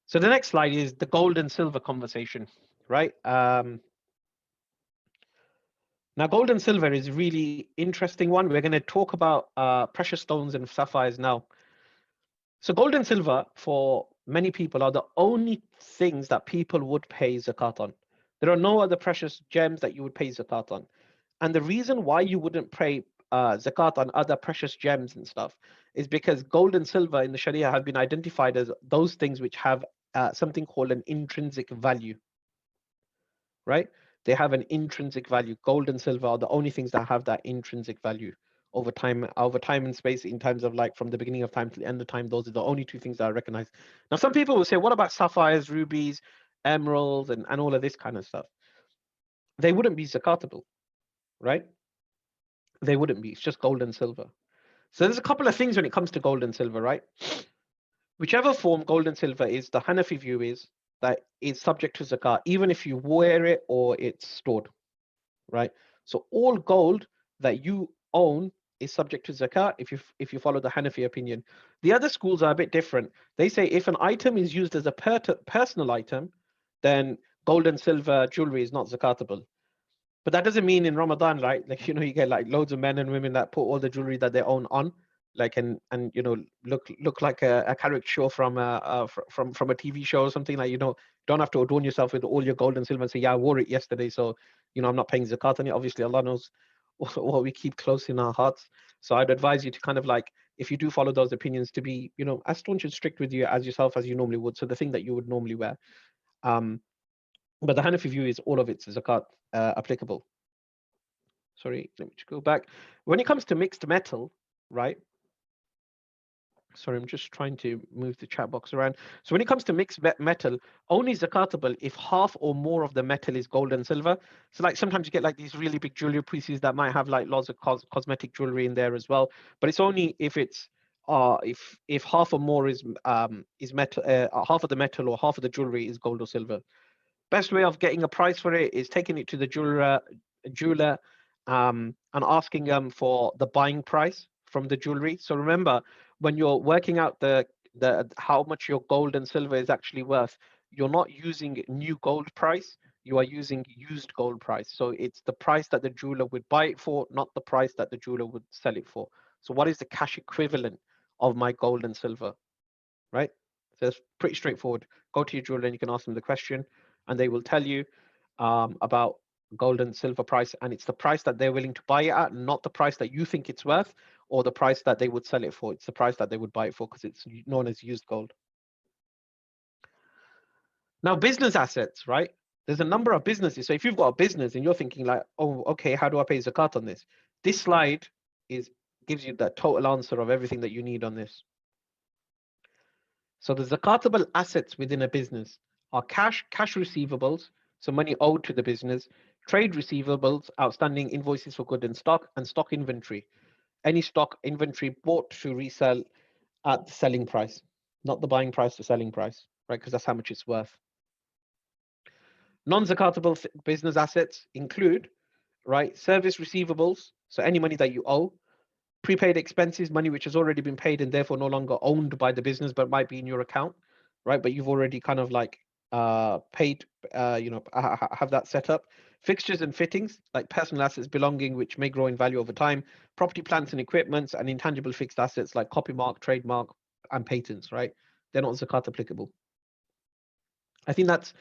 [SPEAKER 1] So the next slide is the gold and silver conversation, right? Now, gold and silver is a really interesting one. We're going to talk about precious stones and sapphires now. So gold and silver, for many people, are the only things that people would pay zakat on. There are no other precious gems that you would pay zakat on. And the reason why you wouldn't pay zakat on other precious gems and stuff is because gold and silver in the Sharia have been identified as those things which have something called an intrinsic value, right? They have an intrinsic value. Gold and silver are the only things that have that intrinsic value over time and space, in terms of like from the beginning of time to the end of time. Those are the only two things that are recognized. Now, some people will say, what about sapphires, rubies, emeralds, and all of this kind of stuff? They wouldn't be zakatable, right? They wouldn't be. It's just gold and silver. So there's a couple of things when it comes to gold and silver, right? Whichever form gold and silver is, the Hanafi view is that it's subject to zakat, even if you wear it or it's stored, right? So all gold that you own is subject to zakat if you follow the Hanafi opinion. The other schools are a bit different. They say if an item is used as a personal item, then gold and silver jewelry is not zakatable. But that doesn't mean in Ramadan, right? Like, you get like loads of men and women that put all the jewelry that they own on, like, and look like a caricature from from a TV show or something. Like, don't have to adorn yourself with all your gold and silver and say, yeah, I wore it yesterday, so I'm not paying zakat on it. Obviously, Allah knows what we keep close in our hearts. So I'd advise you to kind of like, if you do follow those opinions, to be as staunch and strict with you as yourself as you normally would. So the thing that you would normally wear. But the Hanafi view is all of it's zakat applicable. Sorry, let me just go back. When it comes to mixed metal, right? Sorry, I'm just trying to move the chat box around. So when it comes to mixed metal, only zakatable if half or more of the metal is gold and silver. So like sometimes you get like these really big jewelry pieces that might have like lots of cosmetic jewelry in there as well. But it's only if it's if half or more is metal, half of the metal or half of the jewelry is gold or silver. Best way of getting a price for it is taking it to the jeweler and asking them for the buying price from the jewelry. So remember, when you're working out the how much your gold and silver is actually worth, you're not using new gold price, you are using used gold price. So it's the price that the jeweler would buy it for, not the price that the jeweler would sell it for. So what is the cash equivalent of my gold and silver, right? So it's pretty straightforward. Go to your jeweler and you can ask them the question, and they will tell you about gold and silver price, and it's the price that they're willing to buy it at, not the price that you think it's worth or the price that they would sell it for. It's the price that they would buy it for because it's known as used gold. Now, business assets, right? There's a number of businesses. So if you've got a business and you're thinking like, oh, okay, how do I pay zakat on this? This slide gives you the total answer of everything that you need on this. So the zakatable assets within a business are cash receivables, so money owed to the business, trade receivables, outstanding invoices for good and stock inventory. Any stock inventory bought to resell at the selling price, not the buying price, the selling price, right? Because that's how much it's worth. Non-zakatable business assets include, right, service receivables, so any money that you owe, prepaid expenses, money which has already been paid and therefore no longer owned by the business but might be in your account, right? But you've already kind of like paid, have that set up. Fixtures and fittings, like personal assets belonging which may grow in value over time, property, plants and equipments, and intangible fixed assets like copymark, trademark, and patents, right? They're not zakat applicable. I think that's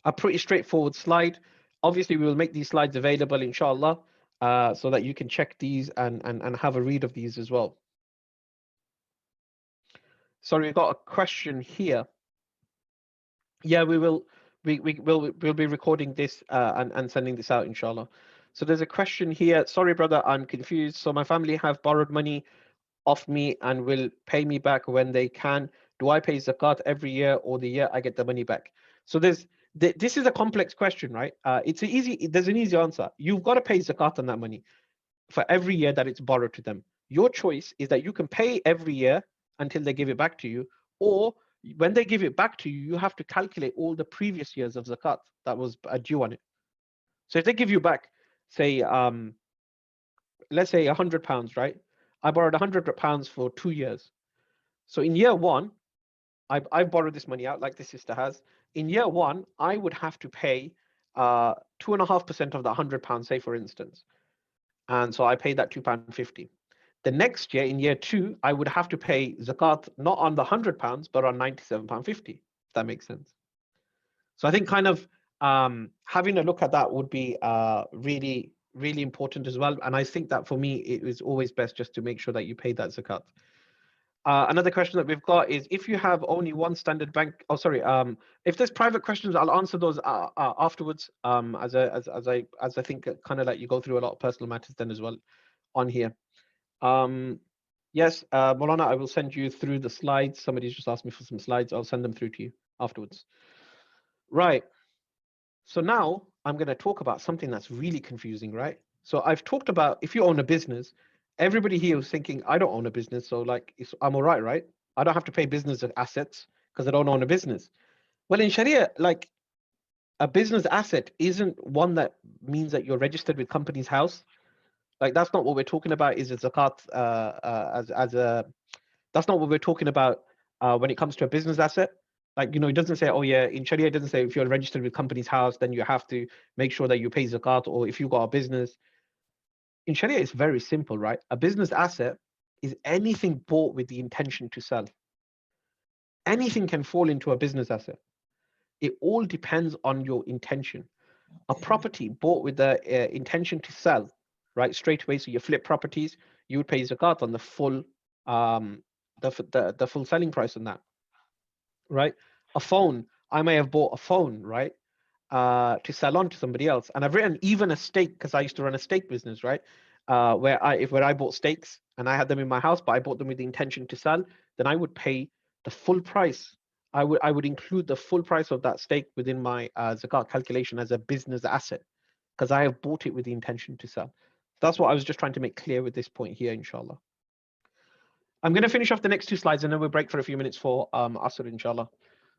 [SPEAKER 1] a pretty straightforward slide. Obviously, we will make these slides available, inshallah, so that you can check these and have a read of these as well. Sorry, we've got a question here. Yeah, we'll be recording this and sending this out, inshallah. So there's a question here. Sorry, brother, I'm confused. So my family have borrowed money off me and will pay me back when they can. Do I pay zakat every year or the year I get the money back? So this is a complex question, right? There's an easy answer. You've got to pay zakat on that money for every year that it's borrowed to them. Your choice is that you can pay every year until they give it back to you, or when they give it back to you, you have to calculate all the previous years of zakat that was due on it. So if they give you back, say, let's say £100, right? I borrowed £100 for 2 years. So in year one, I borrowed this money out like this sister has. In year one, I would have to pay 2.5% of the £100, say for instance. And so I paid that £2.50. The next year, in year two, I would have to pay zakat not on the £100, but on £97.50, if that makes sense. So I think kind of having a look at that would be really, really important as well. And I think that for me, it is always best just to make sure that you pay that zakat. Another question that we've got is if you have only one standard bank. Oh, sorry. If there's private questions, I'll answer those afterwards. As I think kind of like you go through a lot of personal matters then as well on here. Yes, Molana, I will send you through the slides. Somebody's just asked me for some slides. I'll send them through to you afterwards. Right. So now I'm going to talk about something that's really confusing, right? So I've talked about if you own a business, everybody here is thinking, I don't own a business, so like I'm all right? I don't have to pay business assets because I don't own a business. Well, in Sharia, like a business asset isn't one that means that you're registered with Companies House. Like that's not what we're talking about. Is a zakat that's not what we're talking about when it comes to a business asset. Like, it doesn't say, oh yeah, in Sharia, it doesn't say if you're registered with Companies House, then you have to make sure that you pay zakat, or if you've got a business. In Sharia, it's very simple, right? A business asset is anything bought with the intention to sell. Anything can fall into a business asset. It all depends on your intention. A property bought with the intention to sell, right, straight away. So you flip properties, you would pay zakat on the full, the full selling price on that. Right? A phone, I may have bought a phone, right, to sell on to somebody else. And I've written even a steak, because I used to run a steak business, right, where I bought steaks and I had them in my house, but I bought them with the intention to sell, then I would pay the full price. I would include the full price of that steak within my zakat calculation as a business asset, because I have bought it with the intention to sell. That's what I was just trying to make clear with this point here, inshallah. I'm going to finish off the next two slides and then we'll break for a few minutes for Asr, inshallah.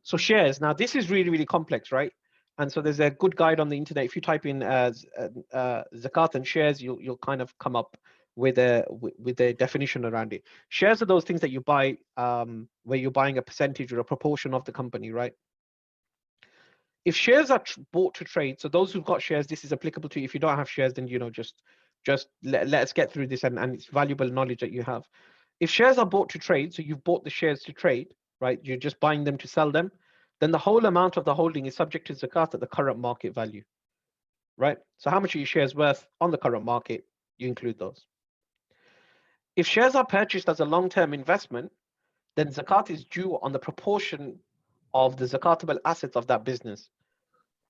[SPEAKER 1] So shares. Now, this is really, really complex, right? And so there's a good guide on the internet. If you type in zakat and shares, you'll kind of come up with a definition around it. Shares are those things that you buy where you're buying a percentage or a proportion of the company, right? If shares are bought to trade, so those who've got shares, this is applicable to you. If you don't have shares, then just Just let us get through this, and it's valuable knowledge that you have. If shares are bought to trade, so you've bought the shares to trade, right? You're just buying them to sell them, then the whole amount of the holding is subject to zakat at the current market value, right? So how much are your shares worth on the current market? You include those. If shares are purchased as a long-term investment, then zakat is due on the proportion of the zakatable assets of that business.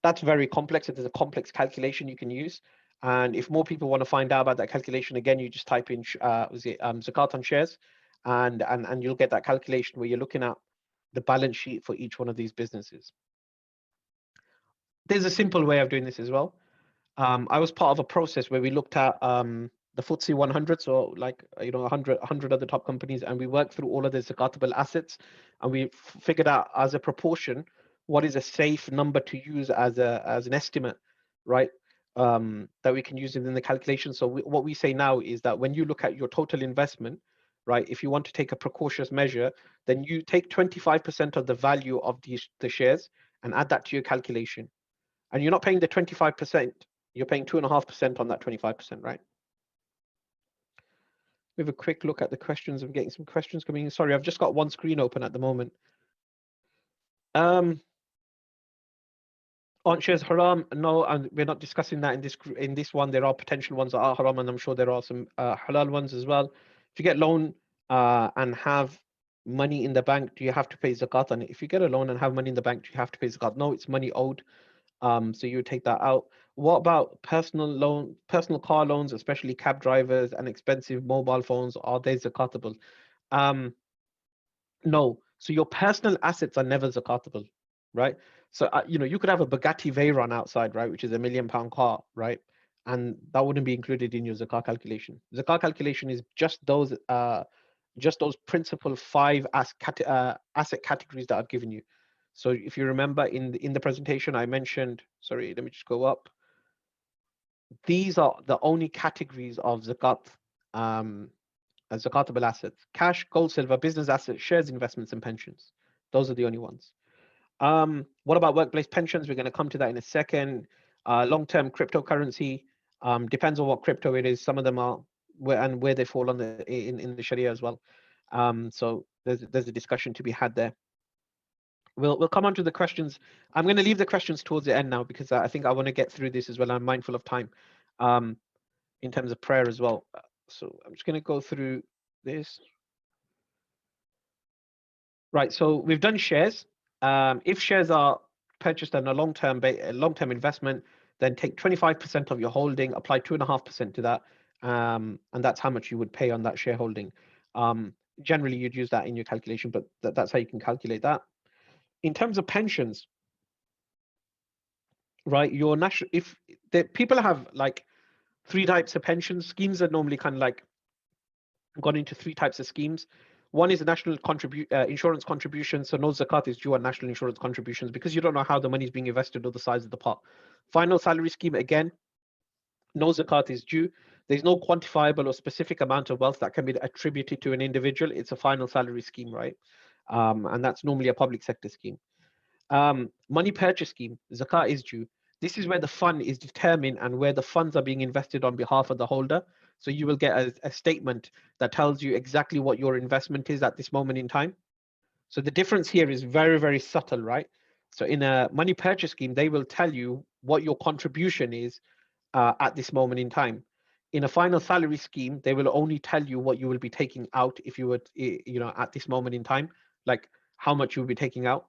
[SPEAKER 1] That's very complex. It is a complex calculation you can use. And if more people want to find out about that calculation, again, you just type in zakat on shares, and you'll get that calculation where you're looking at the balance sheet for each one of these businesses. There's a simple way of doing this as well. I was part of a process where we looked at the FTSE 100, so like 100 of the top companies, and we worked through all of the zakatable assets, and we figured out as a proportion what is a safe number to use as an estimate, right? That we can use within the calculation. So what we say now is that when you look at your total investment, right, if you want to take a precautious measure, then you take 25% of the value of the shares and add that to your calculation. And you're not paying the 25%, you're paying 2.5% on that 25%, right? We have a quick look at the questions. I'm getting some questions coming in. Sorry, I've just got one screen open at the moment. Aren't shares haram? No, and we're not discussing that in this one. There are potential ones that are haram, and I'm sure there are some halal ones as well. If you get loan and have money in the bank, do you have to pay zakat on it? If you get a loan and have money in the bank, do you have to pay zakat? No, it's money owed. So you would take that out. What about personal car loans, especially cab drivers and expensive mobile phones? Are they zakatable? No. So your personal assets are never zakatable, right? So you could have a Bugatti Veyron outside, right, which is £1 million car, right, and that wouldn't be included in your zakat calculation. Zakat calculation is just those principal 5 asset categories that I've given you. So if you remember in the presentation, I mentioned, sorry, let me just go up. These are the only categories of zakat, zakatable assets: cash, gold, silver, business assets, shares, investments, and pensions. Those are the only ones. What about workplace pensions? We're going to come to that in a second. Long-term cryptocurrency, depends on what crypto it is. Some of them are where they fall on in the Sharia as well. So there's a discussion to be had there. We'll come on to the questions. I'm going to leave the questions towards the end now because I think I want to get through this as well. I'm mindful of time in terms of prayer as well. So I'm just going to go through this. Right, so we've done shares. If shares are purchased on a long-term investment, then take 25% of your holding, apply 2.5% to that, and that's how much you would pay on that shareholding. Generally, you'd use that in your calculation, but that's how you can calculate that. In terms of pensions, right, people have like 3 types of pension schemes are normally kind of like gone into 3 types of schemes. One is a national insurance contribution, so no zakat is due on national insurance contributions because you don't know how the money is being invested or the size of the pot. Final salary scheme, again, no zakat is due. There's no quantifiable or specific amount of wealth that can be attributed to an individual. It's a final salary scheme, right? And that's normally a public sector scheme. Money purchase scheme, zakat is due. This is where the fund is determined and where the funds are being invested on behalf of the holder. So you will get a statement that tells you exactly what your investment is at this moment in time. So the difference here is very, very subtle, right? So in a money purchase scheme, they will tell you what your contribution is at this moment in time. In a final salary scheme, they will only tell you what you will be taking out if you would, at this moment in time, like how much you'll be taking out.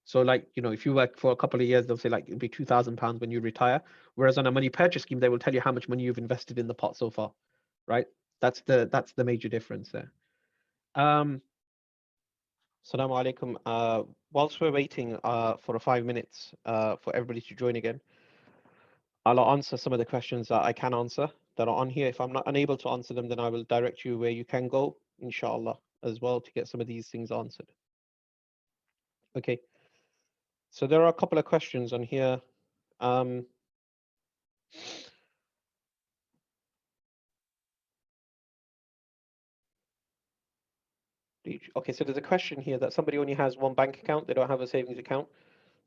[SPEAKER 1] So like, if you work for a couple of years, they'll say like it'll be £2,000 when you retire. Whereas on a money purchase scheme, they will tell you how much money you've invested in the pot so far, right? That's the major difference there. Assalamu alaikum. Whilst we're waiting for 5 minutes for everybody to join again, I'll answer some of the questions that I can answer that are on here. If I'm not unable to answer them, then I will direct you where you can go, inshallah, as well, to get some of these things answered. Okay. So there are a couple of questions on here. Okay, so there's a question here that somebody only has one bank account. They don't have a savings account.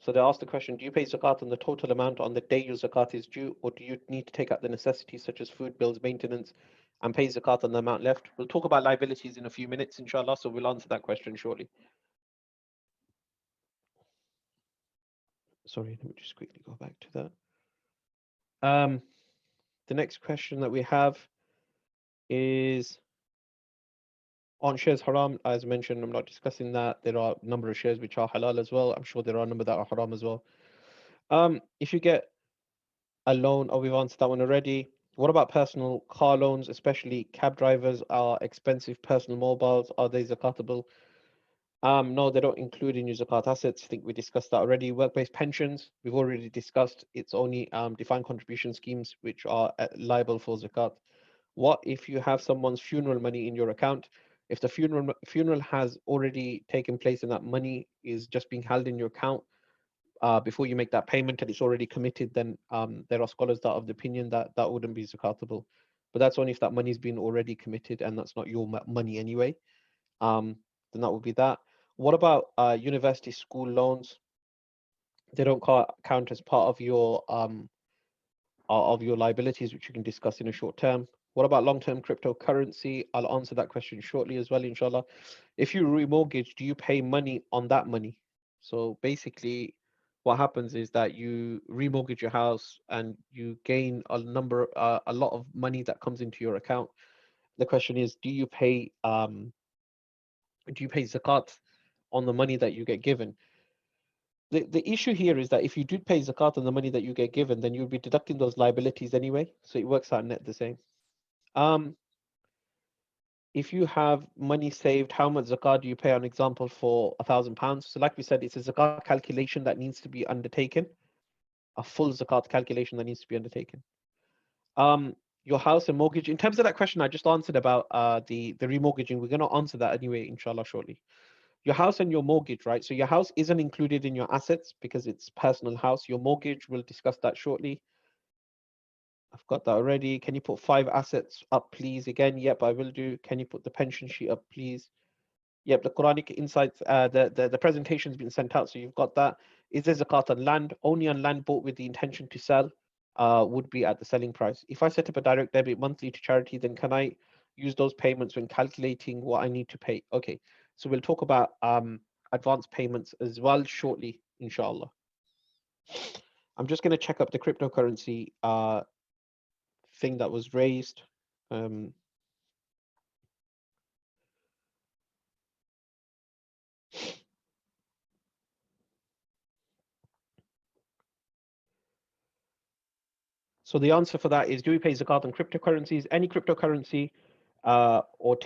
[SPEAKER 1] So they asked the question, do you pay zakat on the total amount on the day your zakat is due, or do you need to take out the necessities such as food, bills, maintenance, and pay zakat on the amount left? We'll talk about liabilities in a few minutes, inshallah, so we'll answer that question shortly. Sorry, let me just quickly go back to that. The next question that we have is on shares haram. As mentioned, I'm not discussing that. There are a number of shares which are halal as well. I'm sure there are a number that are haram as well. If you get a loan, oh, we've answered that one already. What about personal car loans, especially cab drivers are expensive personal mobiles? Are they zakatable? No, they don't include in your zakat assets. I think we discussed that already. Workplace pensions, we've already discussed. It's only defined contribution schemes which are liable for zakat. What if you have someone's funeral money in your account? If the funeral has already taken place and that money is just being held in your account before you make that payment and it's already committed, then there are scholars that are of the opinion that that wouldn't be zakatable. But that's only if that money's been already committed and that's not your money anyway. Then that would be that. What about university school loans? They don't count as part of your liabilities, which you can discuss in a short term. What about long-term cryptocurrency? I'll answer that question shortly as well, inshallah. If you remortgage, do you pay money on that money? So basically, what happens is that you remortgage your house and you gain a lot of money that comes into your account. The question is, do you pay zakat on the money that you get given? The issue here is that if you did pay zakat on the money that you get given, then you'll be deducting those liabilities anyway, so it works out net the same. If you have money saved, how much zakat do you pay, on example, for £1,000? So like we said, it's a zakat calculation that needs to be undertaken, a full zakat calculation that needs to be undertaken. Your house and mortgage, in terms of that question I just answered about the remortgaging, we're going to answer that anyway, inshallah, shortly. Your house and your mortgage, right? So your house isn't included in your assets because it's personal house. Your mortgage, we'll discuss that shortly. I've got that already. Can you put 5 assets up, please? Again, yep, I will do. Can you put the pension sheet up, please? Yep, the Quranic insights, the presentation's been sent out, so you've got that. Is there zakat on land? Only on land bought with the intention to sell would be at the selling price. If I set up a direct debit monthly to charity, then can I use those payments when calculating what I need to pay? Okay, so we'll talk about advance payments as well shortly, inshallah. I'm just going to check up the cryptocurrency thing that was raised. So the answer for that is, do we pay zakat on cryptocurrencies? Any cryptocurrency or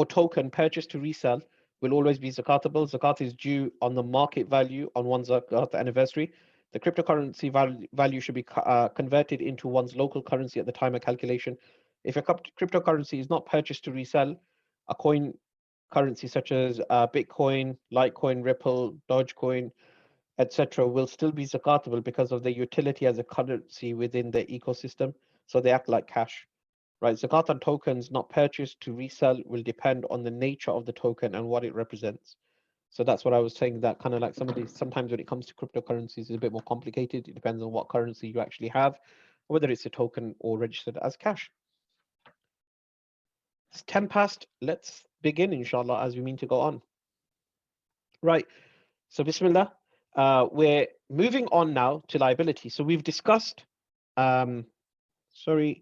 [SPEAKER 1] token purchased to resell will always be zakatable. Zakat is due on the market value on one's zakat anniversary. The cryptocurrency value should be converted into one's local currency at the time of calculation. If a cryptocurrency is not purchased to resell, a coin currency such as Bitcoin, Litecoin, Ripple, Dogecoin, etc., will still be zakatable because of their utility as a currency within the ecosystem. So they act like cash, right? Zakat on tokens not purchased to resell will depend on the nature of the token and what it represents. So that's what I was saying, that kind of like sometimes when it comes to cryptocurrencies, it's a bit more complicated. It depends on what currency you actually have, whether it's a token or registered as cash. It's 10 past. Let's begin, inshallah, as we mean to go on. Right. So Bismillah. We're moving on now to liability. So we've discussed, sorry,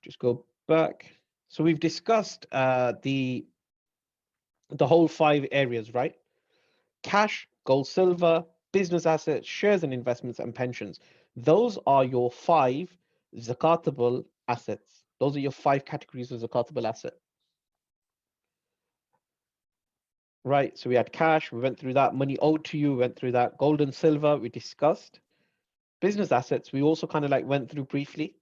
[SPEAKER 1] just go back. So we've discussed the whole 5 areas, right? Cash, gold, silver, business assets, shares and investments, and pensions. Those are your 5 zakatable assets. Those are your 5 categories of zakatable asset. Right, so we had cash, we went through that. Money owed to you, we went through that. Gold and silver, we discussed. Business assets, we also kind of like went through briefly.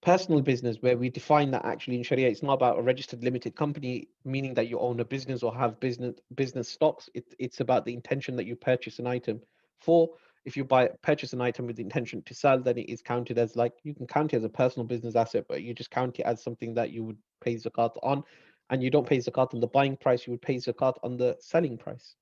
[SPEAKER 1] Personal business, where we define that actually in Sharia, it's not about a registered limited company, meaning that you own a business or have business stocks. It's about the intention that you purchase an item for. If you purchase an item with the intention to sell, then it is counted as, like, you can count it as a personal business asset, but you just count it as something that you would pay zakat on, and you don't pay zakat on the buying price, you would pay zakat on the selling price.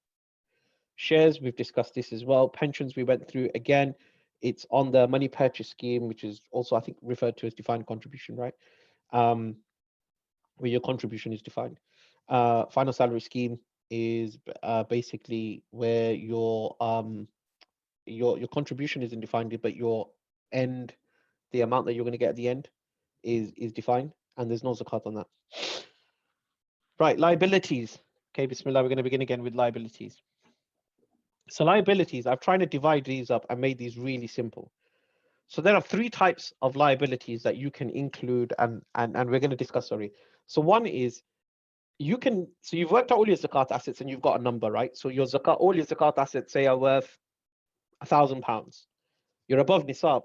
[SPEAKER 1] Shares, we've discussed this as well. Pensions, we went through. Again, it's on the money purchase scheme, which is also, I think, referred to as defined contribution, right? Where your contribution is defined. Final salary scheme is basically where your contribution isn't defined, but your end, the amount that you're going to get at the end is defined, and there's no zakat on that. Right, liabilities. Okay, Bismillah, we're going to begin again with liabilities. So liabilities, I've tried to divide these up and made these really simple. So there are three types of liabilities that you can include, and we're going to discuss, sorry. So one is, so you've worked out all your zakat assets and you've got a number, right? So all your zakat assets, say, are worth £1,000. You're above nisab,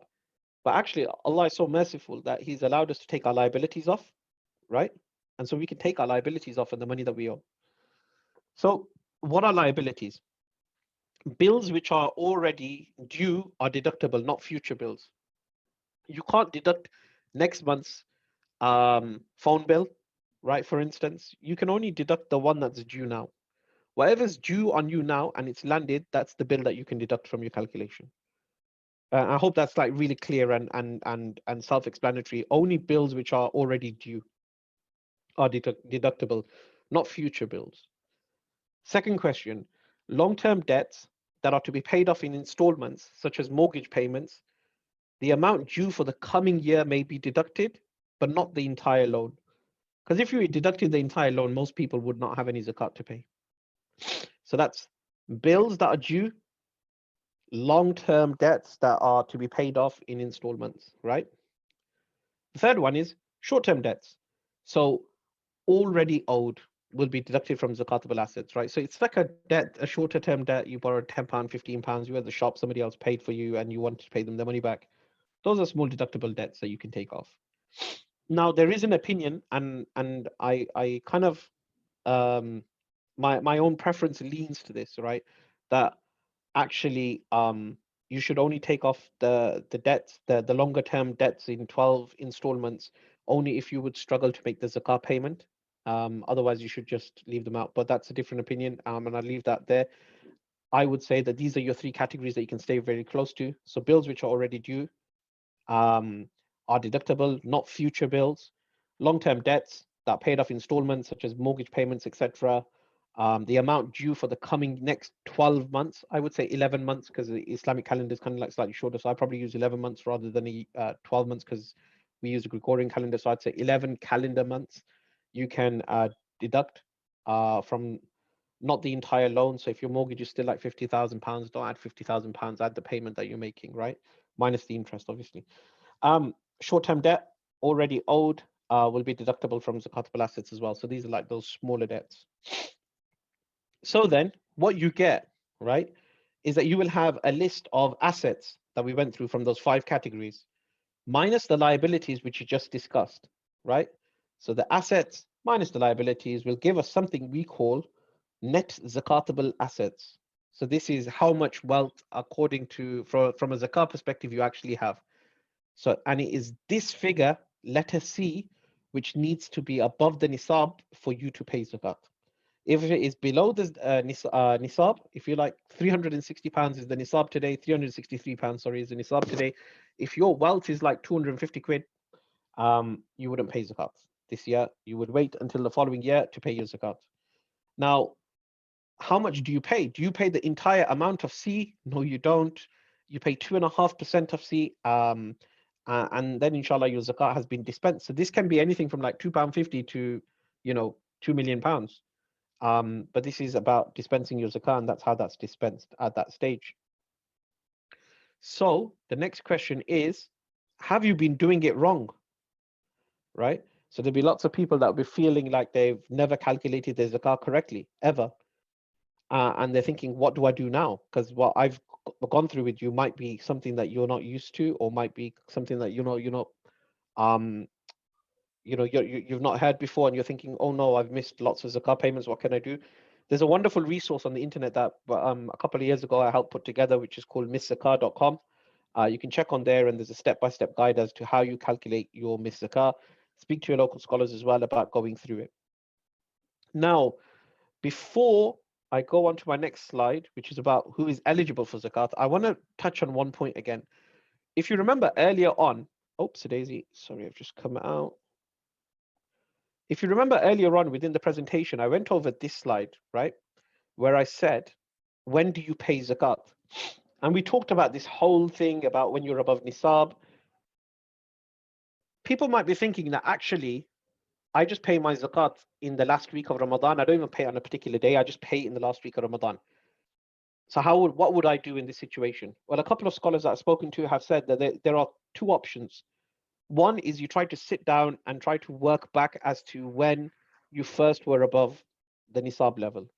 [SPEAKER 1] but actually Allah is so merciful that He's allowed us to take our liabilities off, right? And so we can take our liabilities off on the money that we owe. So what are liabilities? Bills which are already due are deductible, not future bills. You can't deduct next month's phone bill, right? For instance, you can only deduct the one that's due now. Whatever's due on you now and it's landed, that's the bill that you can deduct from your calculation. I hope that's like really clear and self-explanatory. Only bills which are already due are deductible, not future bills. Second question, long-term debts that are to be paid off in installments, such as mortgage payments, the amount due for the coming year may be deducted, but not the entire loan. Because if you deducted the entire loan, most people would not have any zakat to pay. So that's bills that are due, long-term debts that are to be paid off in installments, right? The third one is short-term debts. So already owed will be deducted from zakatable assets, right? So it's like a debt, a shorter term debt. You borrowed £10, £15, you were at the shop, somebody else paid for you and you want to pay them the money back. Those are small deductible debts that you can take off. Now there is an opinion, and I kind of my own preference leans to this, right? That actually you should only take off the debts, the longer term debts in 12 installments, only if you would struggle to make the zakat payment. Otherwise, you should just leave them out. But that's a different opinion, and I'll leave that there. I would say that these are your three categories that you can stay very close to. So bills which are already due are deductible, not future bills. Long-term debts that are paid off installments, such as mortgage payments, etc. The amount due for the coming next 12 months, I would say 11 months, because the Islamic calendar is kind of like slightly shorter. So I probably use 11 months rather than 12 months, because we use a Gregorian calendar. So I'd say 11 calendar months you can deduct from, not the entire loan. So if your mortgage is still like £50,000, don't add £50,000, add the payment that you're making, right? Minus the interest, obviously. Short-term debt already owed will be deductible from zakatable assets as well. So these are like those smaller debts. So then what you get, right, is that you will have a list of assets that we went through from those 5 categories, minus the liabilities, which you just discussed, right? So the assets minus the liabilities will give us something we call net zakatable assets. So this is how much wealth, according to, from a zakat perspective, you actually have. So, and it is this figure, letter C, which needs to be above the nisab for you to pay zakat. If it is below the nisab, if you like, £360 is the nisab today, £363, sorry, is the nisab today. If your wealth is like 250 quid, you wouldn't pay zakat this year. You would wait until the following year to pay your zakat. Now, how much do you pay? Do you pay the entire amount of C? No, you don't. You pay 2.5% of C, and then inshallah your zakat has been dispensed. So this can be anything from like £2.50 to, you know, £2 million. But this is about dispensing your zakat, and that's how that's dispensed at that stage. So the next question is, have you been doing it wrong? Right? So there'll be lots of people that will be feeling like they've never calculated their zakat correctly, ever. And they're thinking, what do I do now? Because what I've gone through with you might be something that you're not used to, or might be something that you've not heard before, and you're thinking, oh no, I've missed lots of zakat payments. What can I do? There's a wonderful resource on the internet that a couple of years ago I helped put together, which is called misszakat.com. You can check on there, and there's a step-by-step guide as to how you calculate your miss zakat. Speak to your local scholars as well about going through it. Now, before I go on to my next slide, which is about who is eligible for zakat, I want to touch on one point again. If you remember earlier on, oops, Daisy, sorry, I've just come out. If you remember earlier on within the presentation, I went over this slide, right, where I said, when do you pay zakat? And we talked about this whole thing about when you're above nisab. People might be thinking that actually, I just pay my zakat in the last week of Ramadan. I don't even pay on a particular day. I just pay it in the last week of Ramadan. So what would I do in this situation? Well, a couple of scholars that I've spoken to have said that there are two options. One is you try to sit down and try to work back as to when you first were above the nisab level.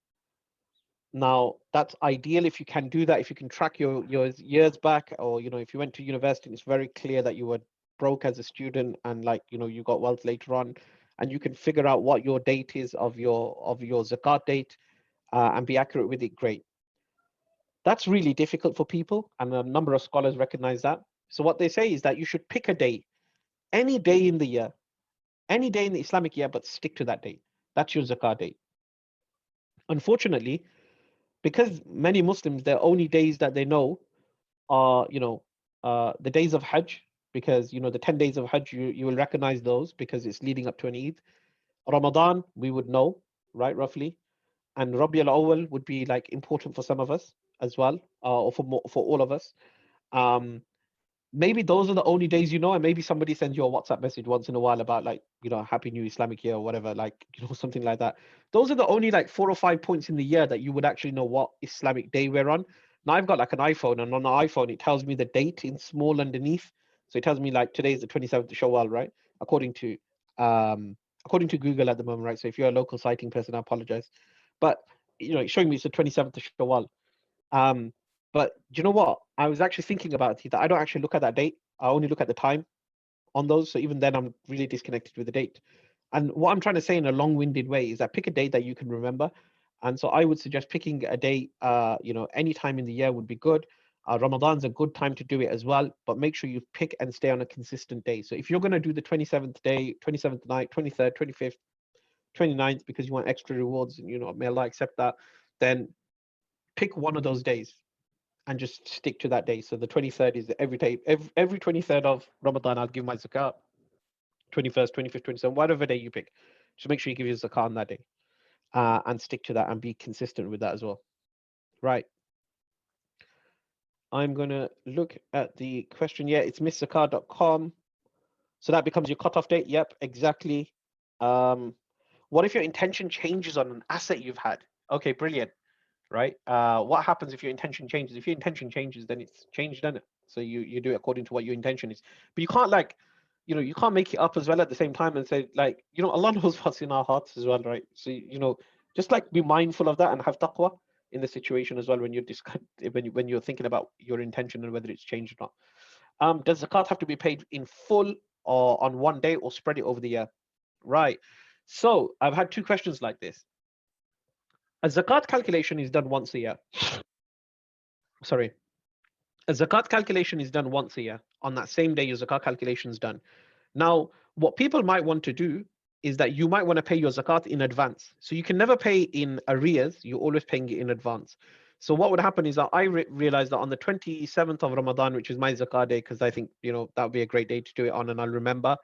[SPEAKER 1] Now, that's ideal if you can do that, if you can track your years back, or if you went to university and it's very clear that you were broke as a student and you got wealth later on, and you can figure out what your date is of your zakat date and be accurate with it, great. That's really difficult for people, and a number of scholars recognize that. So what they say is that you should pick a day, any day in the year, any day in the Islamic year, but stick to that date. That's your zakat date. Unfortunately, because many Muslims, their only days that they know are, the days of Hajj, because, the 10 days of Hajj, you will recognize those because it's leading up to an Eid. Ramadan, we would know, right, roughly. And Rabi al-Awwal would be like important for some of us as well, or for all of us. Maybe those are the only days and maybe somebody sends you a WhatsApp message once in a while about Happy New Islamic Year or whatever, something like that. Those are the only 4 or 5 points in the year that you would actually know what Islamic day we're on. Now I've got an iPhone, and on the iPhone it tells me the date in small underneath. So it tells me today is the 27th of Shawwal, right? According to Google at the moment, right? So if you're a local sighting person, I apologize. But it's showing me it's the 27th of Shawwal. But do you know what? I was actually thinking about it, that I don't actually look at that date. I only look at the time on those. So even then, I'm really disconnected with the date. And what I'm trying to say in a long-winded way is that pick a date that you can remember. And so I would suggest picking a date, any time in the year would be good. Ramadan's a good time to do it as well, but make sure you pick and stay on a consistent day. So if you're going to do the 27th day, 27th night, 23rd, 25th, 29th, because you want extra rewards, and may Allah accept that, then pick one of those days and just stick to that day. So the 23rd is every day, every 23rd of Ramadan, I'll give my zakat. 21st, 25th, 27th, whatever day you pick. Just make sure you give your zakat on that day and stick to that and be consistent with that as well. Right. I'm going to look at the question. Yeah, it's misszakat.com. So that becomes your cutoff date. Yep, exactly. What if your intention changes on an asset you've had? Okay, brilliant. Right? What happens if your intention changes? If your intention changes, then it's changed, doesn't it? So you do it according to what your intention is. But you can't you can't make it up as well at the same time and say Allah knows what's in our hearts as well, right? So just be mindful of that and have taqwa in the situation as well when you're when you're thinking about your intention and whether it's changed or not. Does zakat have to be paid in full or on one day or spread it over the year? Right. So I've had two questions like this. A zakat calculation is done once a year. Sorry. A zakat calculation is done once a year. On that same day, your zakat calculation is done. Now, what people might want to do is that you might want to pay your zakat in advance. So you can never pay in arrears. You're always paying it in advance. So what would happen is that I realized that on the 27th of Ramadan, which is my zakat day, because I think, that would be a great day to do it on, and I'll remember,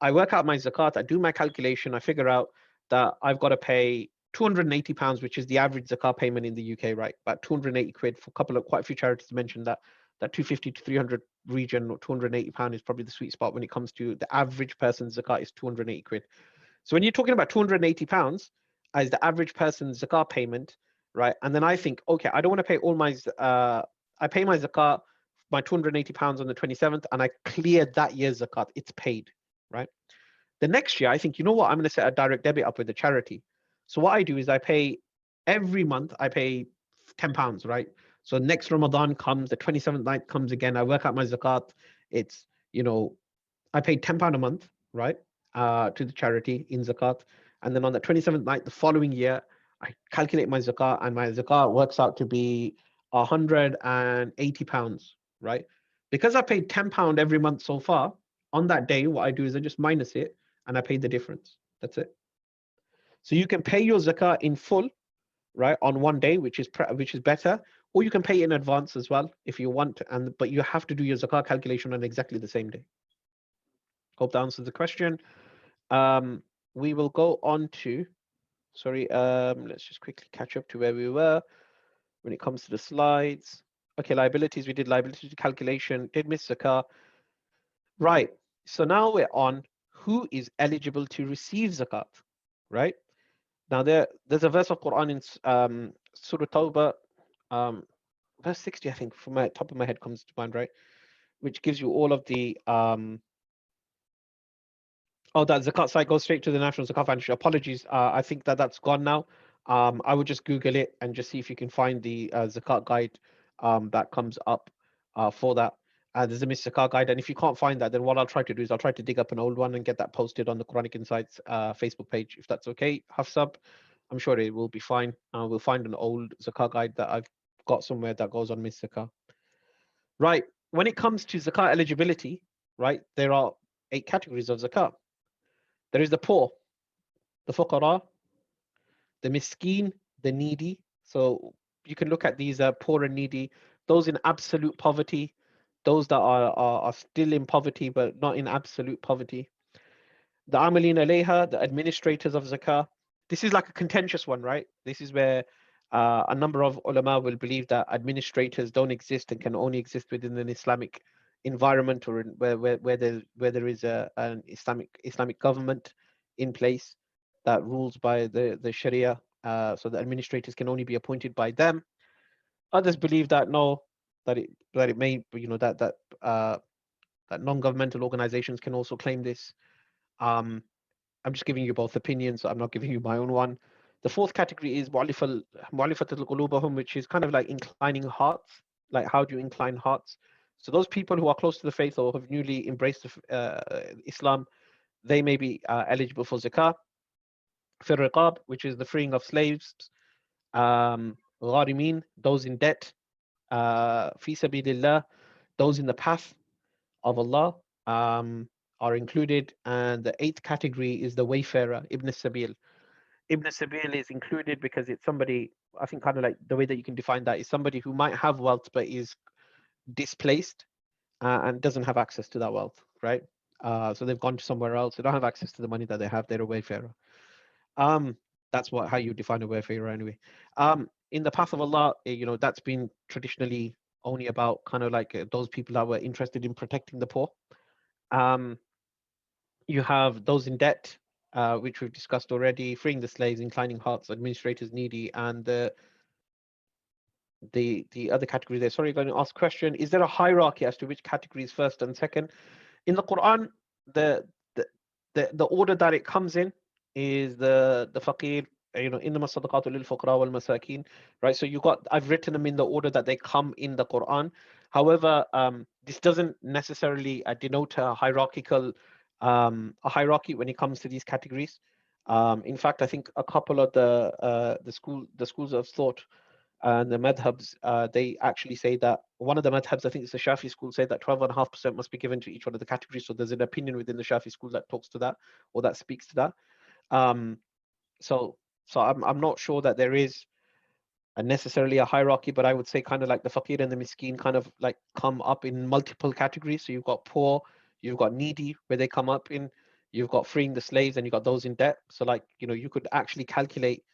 [SPEAKER 1] I work out my zakat, I do my calculation, I figure out that I've got to pay £280, which is the average zakat payment in the UK, right? About 280 quid for quite a few charities mentioned that 250 to 300 region, or £280 is probably the sweet spot when it comes to the average person's zakat is 280 quid. So when you're talking about £280 as the average person's zakat payment, right? And then I think, okay, I don't want to pay all my, I pay my zakat, my £280 on the 27th, and I cleared that year's zakat. It's paid, right? The next year, I think, you know what? I'm going to set a direct debit up with the charity. So what I do is I pay every month, I pay £10, right? So next Ramadan comes, the 27th night comes again. I work out my zakat. It's, I pay £10 a month, right? To the charity in zakat. And then on the 27th night, the following year, I calculate my zakat, and my zakat works out to be £180, right? Because I paid £10 every month so far, on that day, what I do is I just minus it and I pay the difference. That's it. So you can pay your zakat in full, right, on one day, which is better, or you can pay in advance as well if you want, but you have to do your zakat calculation on exactly the same day. Hope that answers the question. We will go on to, sorry, let's just quickly catch up to where we were when it comes to the slides. Okay, liabilities, we did liability calculation, did miss zakat. Right, so now we're on who is eligible to receive zakat, right? Now there's a verse of Quran in Surah Tawbah, verse 60, I think, from my top of my head comes to mind, right? Which gives you all of the oh, that zakat site goes straight to the National Zakat Foundation. Apologies, I think that's gone now. I would just Google it and just see if you can find the zakat guide that comes up for that. There's a Miss Zakat guide, and if you can't find that, then what I'll try to do is I'll try to dig up an old one and get that posted on the Quranic Insights Facebook page, if that's okay. Hafsab, I'm sure it will be fine. We'll find an old zakat guide that I've got somewhere that goes on Miss Zakat. Right. When it comes to zakat eligibility, right, there are 8 categories of zakat. There is the poor, the fuqara, the miskeen, the needy. So you can look at these poor and needy, those in absolute poverty, those that are still in poverty but not in absolute poverty. The amilin alayha, the administrators of zakah. This is like a contentious one, right? This is where a number of ulama will believe that administrators don't exist and can only exist within an Islamic environment, or where there is an Islamic government in place that rules by the Sharia. So the administrators can only be appointed by them. Others believe that no, that it may, that non-governmental organizations can also claim this. Um, I'm just giving you both opinions. So I'm not giving you my own one. The fourth category is mu'alifatul qulubahum, which is kind of like inclining hearts. Like, how do you incline hearts? So those people who are close to the faith or have newly embraced Islam, they may be eligible for zakah. Fir riqab, which is the freeing of slaves. Gharimin, those in debt. Fi sabilillah, those in the path of Allah are included. And the 8th category is the wayfarer, Ibn Sabil. Ibn Sabil is included because it's somebody, I think, kind of like the way that you can define that is somebody who might have wealth but is displaced and doesn't have access to that wealth, right? So they've gone to somewhere else. They don't have access to the money that they have. They're a wayfarer. That's how you define a wayfarer anyway. In the path of Allah, that's been traditionally only about kind of like those people that were interested in protecting the poor. You have those in debt, which we've discussed already, freeing the slaves, inclining hearts, administrators needy, and the other category there. Sorry, I'm going to ask a question. Is there a hierarchy as to which category is first and second? In the Quran, the order that it comes in is the faqir, innama sadaqatu lil fuqara wal masakin, right? So I've written them in the order that they come in the Quran. However, this doesn't necessarily denote a hierarchy when it comes to these categories. In fact, I think a couple of the schools of thought and the madhabs, they actually say that one of the madhabs, I think it's the Shafi school, say that 12.5% must be given to each one of the categories. So there's an opinion within the Shafi school that talks to that, or that speaks to that. So I'm not sure that there is necessarily a hierarchy, but I would say kind of like the faqir and the miskin kind of like come up in multiple categories. So you've got poor, you've got needy, where they come up in, you've got freeing the slaves, and you've got those in debt. So like, you could actually calculate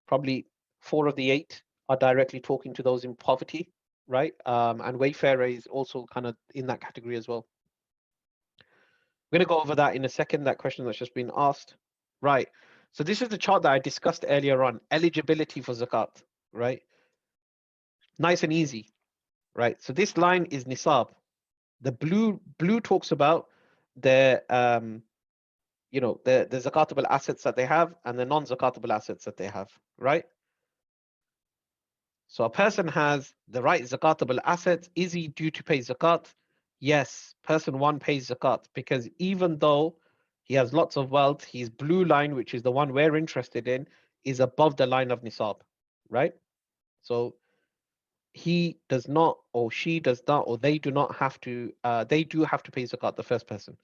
[SPEAKER 1] probably 4 of the 8 are directly talking to those in poverty, right? And wayfarer is also kind of in that category as well. We're going to go over that in a second, that question that's just been asked. Right. So this is the chart that I discussed earlier on, eligibility for zakat, right? Nice and easy, right? So this line is nisab. The blue talks about the the zakatable assets that they have and the non-zakatable assets that they have, right? So a person has the right zakatable assets. Is he due to pay zakat? Yes, person 1 pays zakat, because even though he has lots of wealth, his blue line, which is the one we're interested in, is above the line of nisab, right? So he does not, or she does not, or they do not have to, they do have to pay zakat, the first person.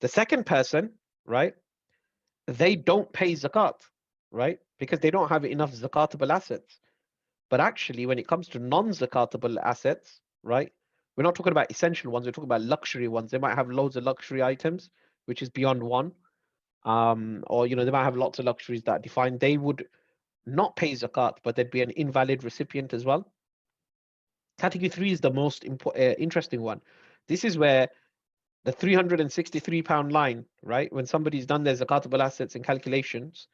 [SPEAKER 1] The second person, right, they don't pay zakat. right? Because they don't have enough zakatable assets. But actually, when it comes to non-zakatable assets, right, we're not talking about essential ones. We're talking about luxury ones. They might have loads of luxury items, which is beyond one. Or they might have lots of luxuries that define. They would not pay zakat, but they'd be an invalid recipient as well. Category three is the most interesting one. This is where the £363 line, right? When somebody's done their zakatable assets and calculations,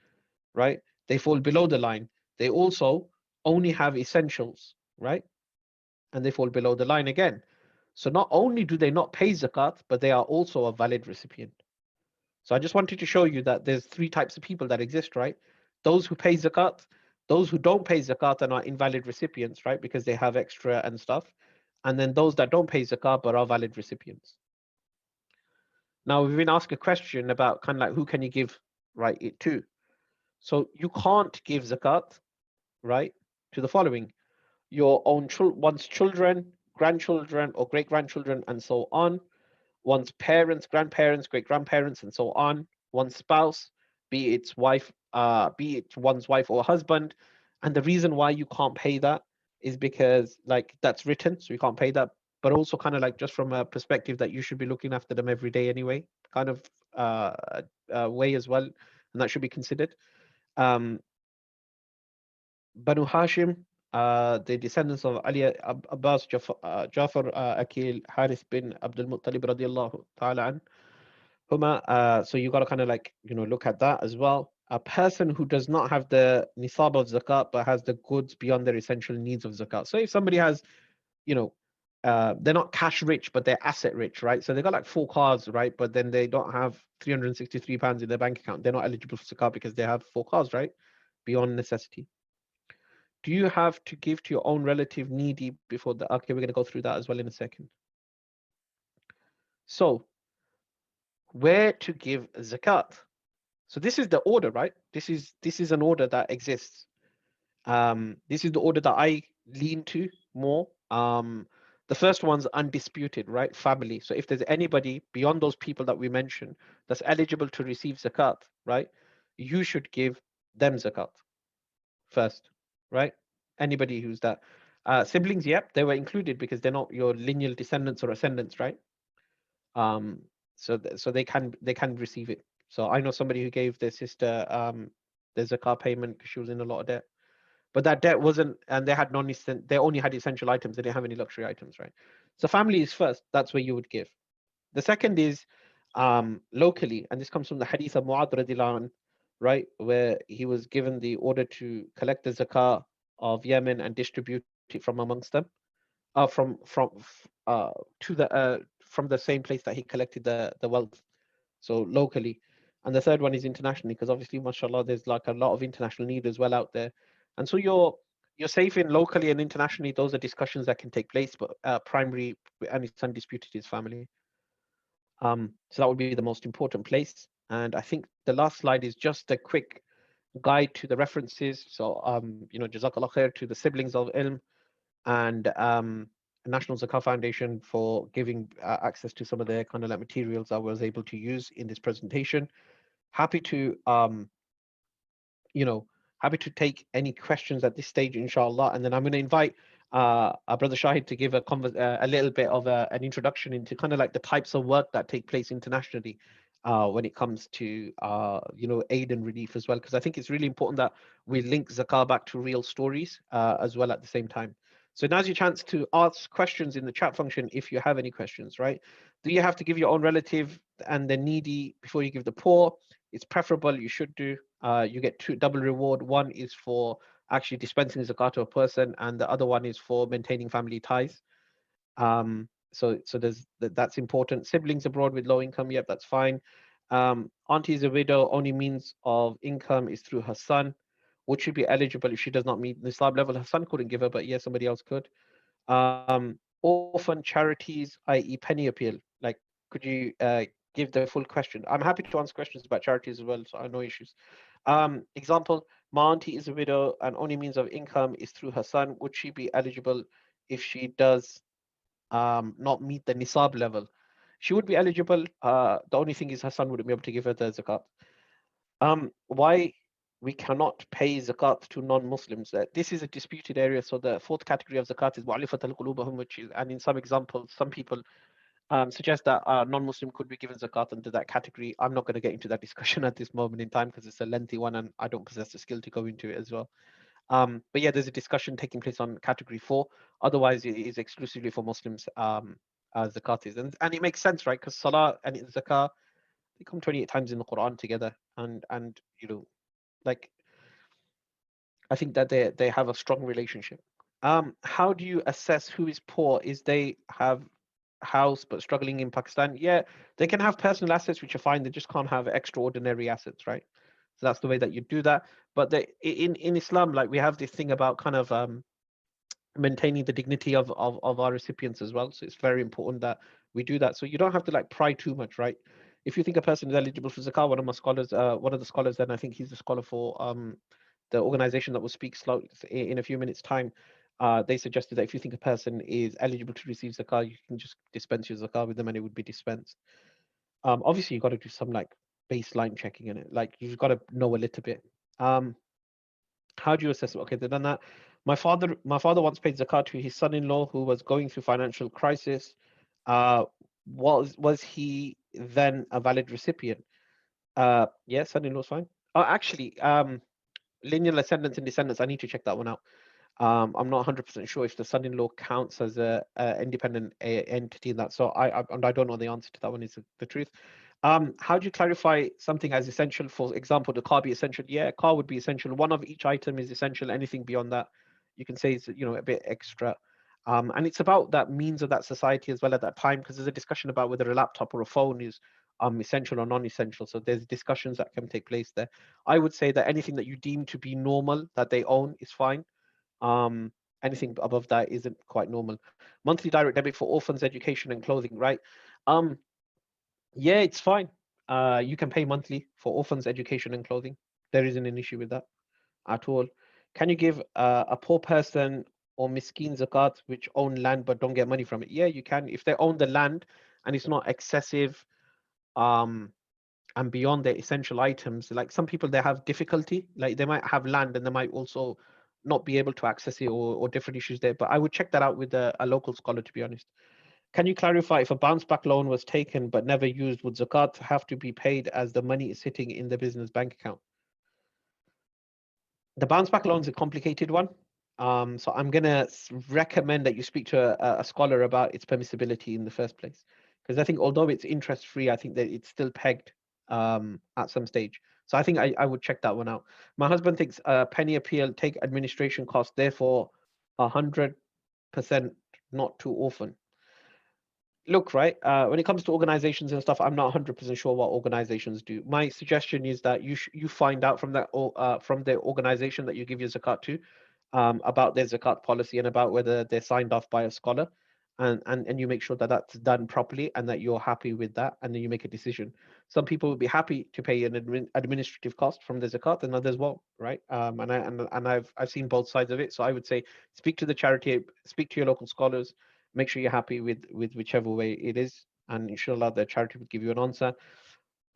[SPEAKER 1] right? They fall below the line. They also only have essentials, right? And they fall below the line again. So not only do they not pay zakat, but they are also a valid recipient. So I just wanted to show you that there's three types of people that exist, right? Those who pay zakat, those who don't pay zakat and are invalid recipients, right? Because they have extra and stuff. And then those that don't pay zakat but are valid recipients. Now we've been asked a question about kind of like who can you give, right, it to. So you can't give zakat, right, to the following: your own one's children, grandchildren, or great grandchildren, and so on, one's parents, grandparents, great grandparents, and so on, one's spouse, be it one's wife or husband. And the reason why you can't pay that is because like that's written, so you can't pay that. But also kind of like just from a perspective that you should be looking after them every day anyway, kind of way as well, and that should be considered. Um, Banu Hashim, the descendants of Ali, Abbas, Jafar, Akil, Harith bin Abdul Muttalib radiallahu ta'ala an. Huma, so you got to kind of like, look at that as well. A person who does not have the nisab of zakat but has the goods beyond their essential needs of zakat. So if somebody has, you know, they're not cash rich, but they're asset rich, right? So they got like 4 cars, right? But then they don't have £363 in their bank account. They're not eligible for zakat because they have 4 cars, right? Beyond necessity. Do you have to give to your own relative needy before the? Okay, we're going to go through that as well in a second. So, where to give zakat? So this is the order, right? This is an order that exists. This is the order that I lean to more. The first one's undisputed, right? Family. So if there's anybody beyond those people that we mentioned that's eligible to receive zakat, right? You should give them zakat first, right? Anybody who's that. Siblings, yep, they were included because they're not your lineal descendants or ascendants, right? Um, so they can receive it. So I know somebody who gave their sister their zakat payment because she was in a lot of debt, but that debt wasn't, and they had they only had essential items. They didn't have any luxury items, right? So family is first. That's where you would give. The second is locally, and this comes from the hadith of Mu'adh radiallahu anh, right, where he was given the order to collect the zakah of Yemen and distribute it from amongst them, to the from the same place that he collected the wealth, so locally. And the third one is internationally, because obviously, mashallah, there's like a lot of international need as well out there. And so you're safe in locally and internationally. Those are discussions that can take place, but primary and it's undisputed is family. So that would be the most important place. And I think the last slide is just a quick guide to the references. So, Jazakallah khair to the siblings of ilm and National Zakah Foundation for giving access to some of their kind of like materials I was able to use in this presentation. Happy to you know, happy to take any questions at this stage, inshallah. And then I'm going to invite our brother Shahid to give a little bit of an introduction into kind of like the types of work that take place internationally when it comes to aid and relief as well, because I think it's really important that we link zakah back to real stories as well at the same time. So now's your chance to ask questions in the chat function if you have any questions, right? Do you have to give your own relative and the needy before you give the poor? It's preferable, you should do. You get double reward. One is for actually dispensing zakat to a person, and the other one is for maintaining family ties. So that's important. Siblings abroad with low income, yep, that's fine. Auntie is a widow, only means of income is through her son. Would she be eligible if she does not meet the Nisab level? Her son couldn't give her, but yeah, somebody else could. Orphan charities, i.e. penny appeal, like, could you give the full question? I'm happy to answer questions about charities as well, so I have no issues. Example, my auntie is a widow and only means of income is through her son. Would she be eligible if she does not meet the nisab level? She would be eligible. The only thing is her son wouldn't be able to give her the zakat. Why we cannot pay zakat to non-Muslims. This is a disputed area. So the fourth category of zakat is mu'allafat al-qulubahum, which is, and in some examples, some people suggest that non-Muslim could be given zakat under that category. I'm not going to get into that discussion at this moment in time because it's a lengthy one, and I don't possess the skill to go into it as well. But yeah, there's a discussion taking place on category 4. Otherwise, it is exclusively for Muslims. Zakat is, and it makes sense, right? Because salah and zakah, they come 28 times in the Quran together, and like, I think that they have a strong relationship. How do you assess who is poor? Is they have house but struggling in Pakistan? Yeah, they can have personal assets which are fine. They just can't have extraordinary assets, right? So that's the way that you do that. But in Islam, like, we have this thing about kind of maintaining the dignity of our recipients as well. So it's very important that we do that. So you don't have to like pry too much, right? If you think a person is eligible for zakah, one of the scholars, then I think he's the scholar for the organization that will speak in a few minutes' time. They suggested that if you think a person is eligible to receive zakah, you can just dispense your zakah with them, and it would be dispensed. Obviously, you've got to do some like baseline checking in it. Like, you've got to know a little bit. How do you assess it? Okay, they've done that. My father once paid zakat to his son-in-law who was going through financial crisis. Uh, was he then a valid recipient? Yeah, son-in-law's fine. Oh, actually, lineal ascendants and descendants, I need to check that one out. I'm not 100% sure if the son-in-law counts as a independent entity in that. So I don't know the answer to that one. Is the truth. How do you clarify something as essential? For example, the car be essential? Yeah, car would be essential. One of each item is essential. Anything beyond that, you can say is a bit extra. And it's about that means of that society as well at that time, because there's a discussion about whether a laptop or a phone is essential or non-essential. So there's discussions that can take place there. I would say that anything that you deem to be normal that they own is fine. Um, Anything above that isn't quite normal. Monthly direct debit for orphans, education, and clothing, right? Um, yeah, it's fine. You can pay monthly for orphans, education, and clothing. There isn't an issue with that at all. Can you give a poor person or miskin zakat which own land but don't get money from it? Yeah, you can. If they own the land and it's not excessive, um, and beyond their essential items, like some people, they have difficulty, like they might have land and they might also not be able to access it, or different issues there. But I would check that out with a local scholar, to be honest. Can you clarify, if a bounce back loan was taken but never used, would zakat have to be paid as the money is sitting in the business bank account? The bounce back loan is a complicated one. So I'm going to recommend that you speak to a scholar about its permissibility in the first place. Because I think although it's interest free, I think that it's still pegged at some stage. So I think I would check that one out. My husband thinks penny appeal take administration costs, therefore 100% not too often. Look, right, when it comes to organizations and stuff, I'm not 100% sure what organizations do. My suggestion is that you find out from from the organization that you give your zakat to, about their zakat policy and about whether they're signed off by a scholar, and you make sure that that's done properly and that you're happy with that, and then you make a decision. Some people will be happy to pay an administrative cost from the zakat, and others won't, right? And I've seen both sides of it. So I would say speak to the charity, speak to your local scholars, make sure you're happy with whichever way it is, and inshallah the charity will give you an answer.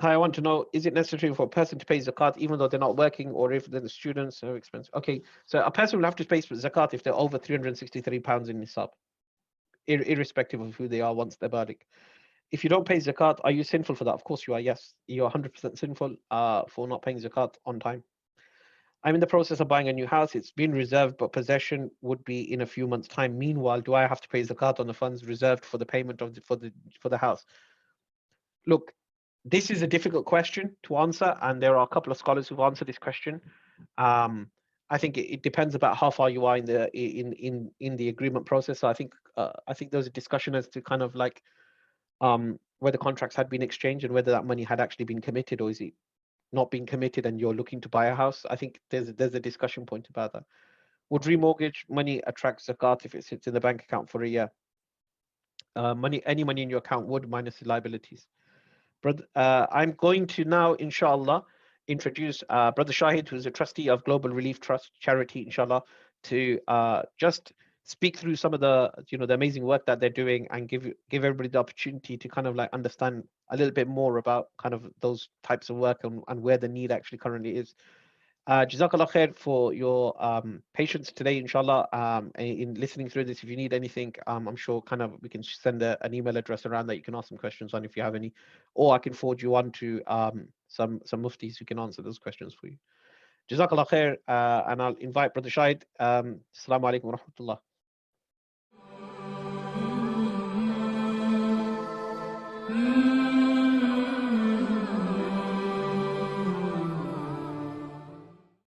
[SPEAKER 1] Hi, I want to know, is it necessary for a person to pay zakat even though they're not working, or if they're the students? So expensive. Okay, so a person will have to pay zakat if they're over £363 in nisab, irrespective of who they are once they're balig. If you don't pay zakat, are you sinful for that? Of course you are. Yes, you're 100% sinful for not paying zakat on time. I'm in the process of buying a new house. It's been reserved, but possession would be in a few months' time. Meanwhile, do I have to pay zakat on the funds reserved for the payment of for the house? Look, this is a difficult question to answer, and there are a couple of scholars who've answered this question. I think it depends about how far you are in the agreement process. So I think there's a discussion as to kind of like whether contracts had been exchanged and whether that money had actually been committed, or is it not being committed and you're looking to buy a house. I think there's a discussion point about that. Would remortgage money attract zakat if it sits in the bank account for a year? Any money in your account would, minus the liabilities. Brother, I'm going to now, inshallah, introduce Brother Shahid, who's a trustee of Global Relief Trust charity, inshallah, to just speak through some of the amazing work that they're doing, and give everybody the opportunity to kind of like understand a little bit more about kind of those types of work, and where the need actually currently is. Jazakallah khair for your patience today, inshallah. In listening through this, if you need anything, I'm sure kind of we can send an email address around that you can ask some questions on if you have any, or I can forward you on to some muftis who can answer those questions for you. Jazakallah khair, and I'll invite Brother Shahid. Assalamu alaikum wa rahmatullah.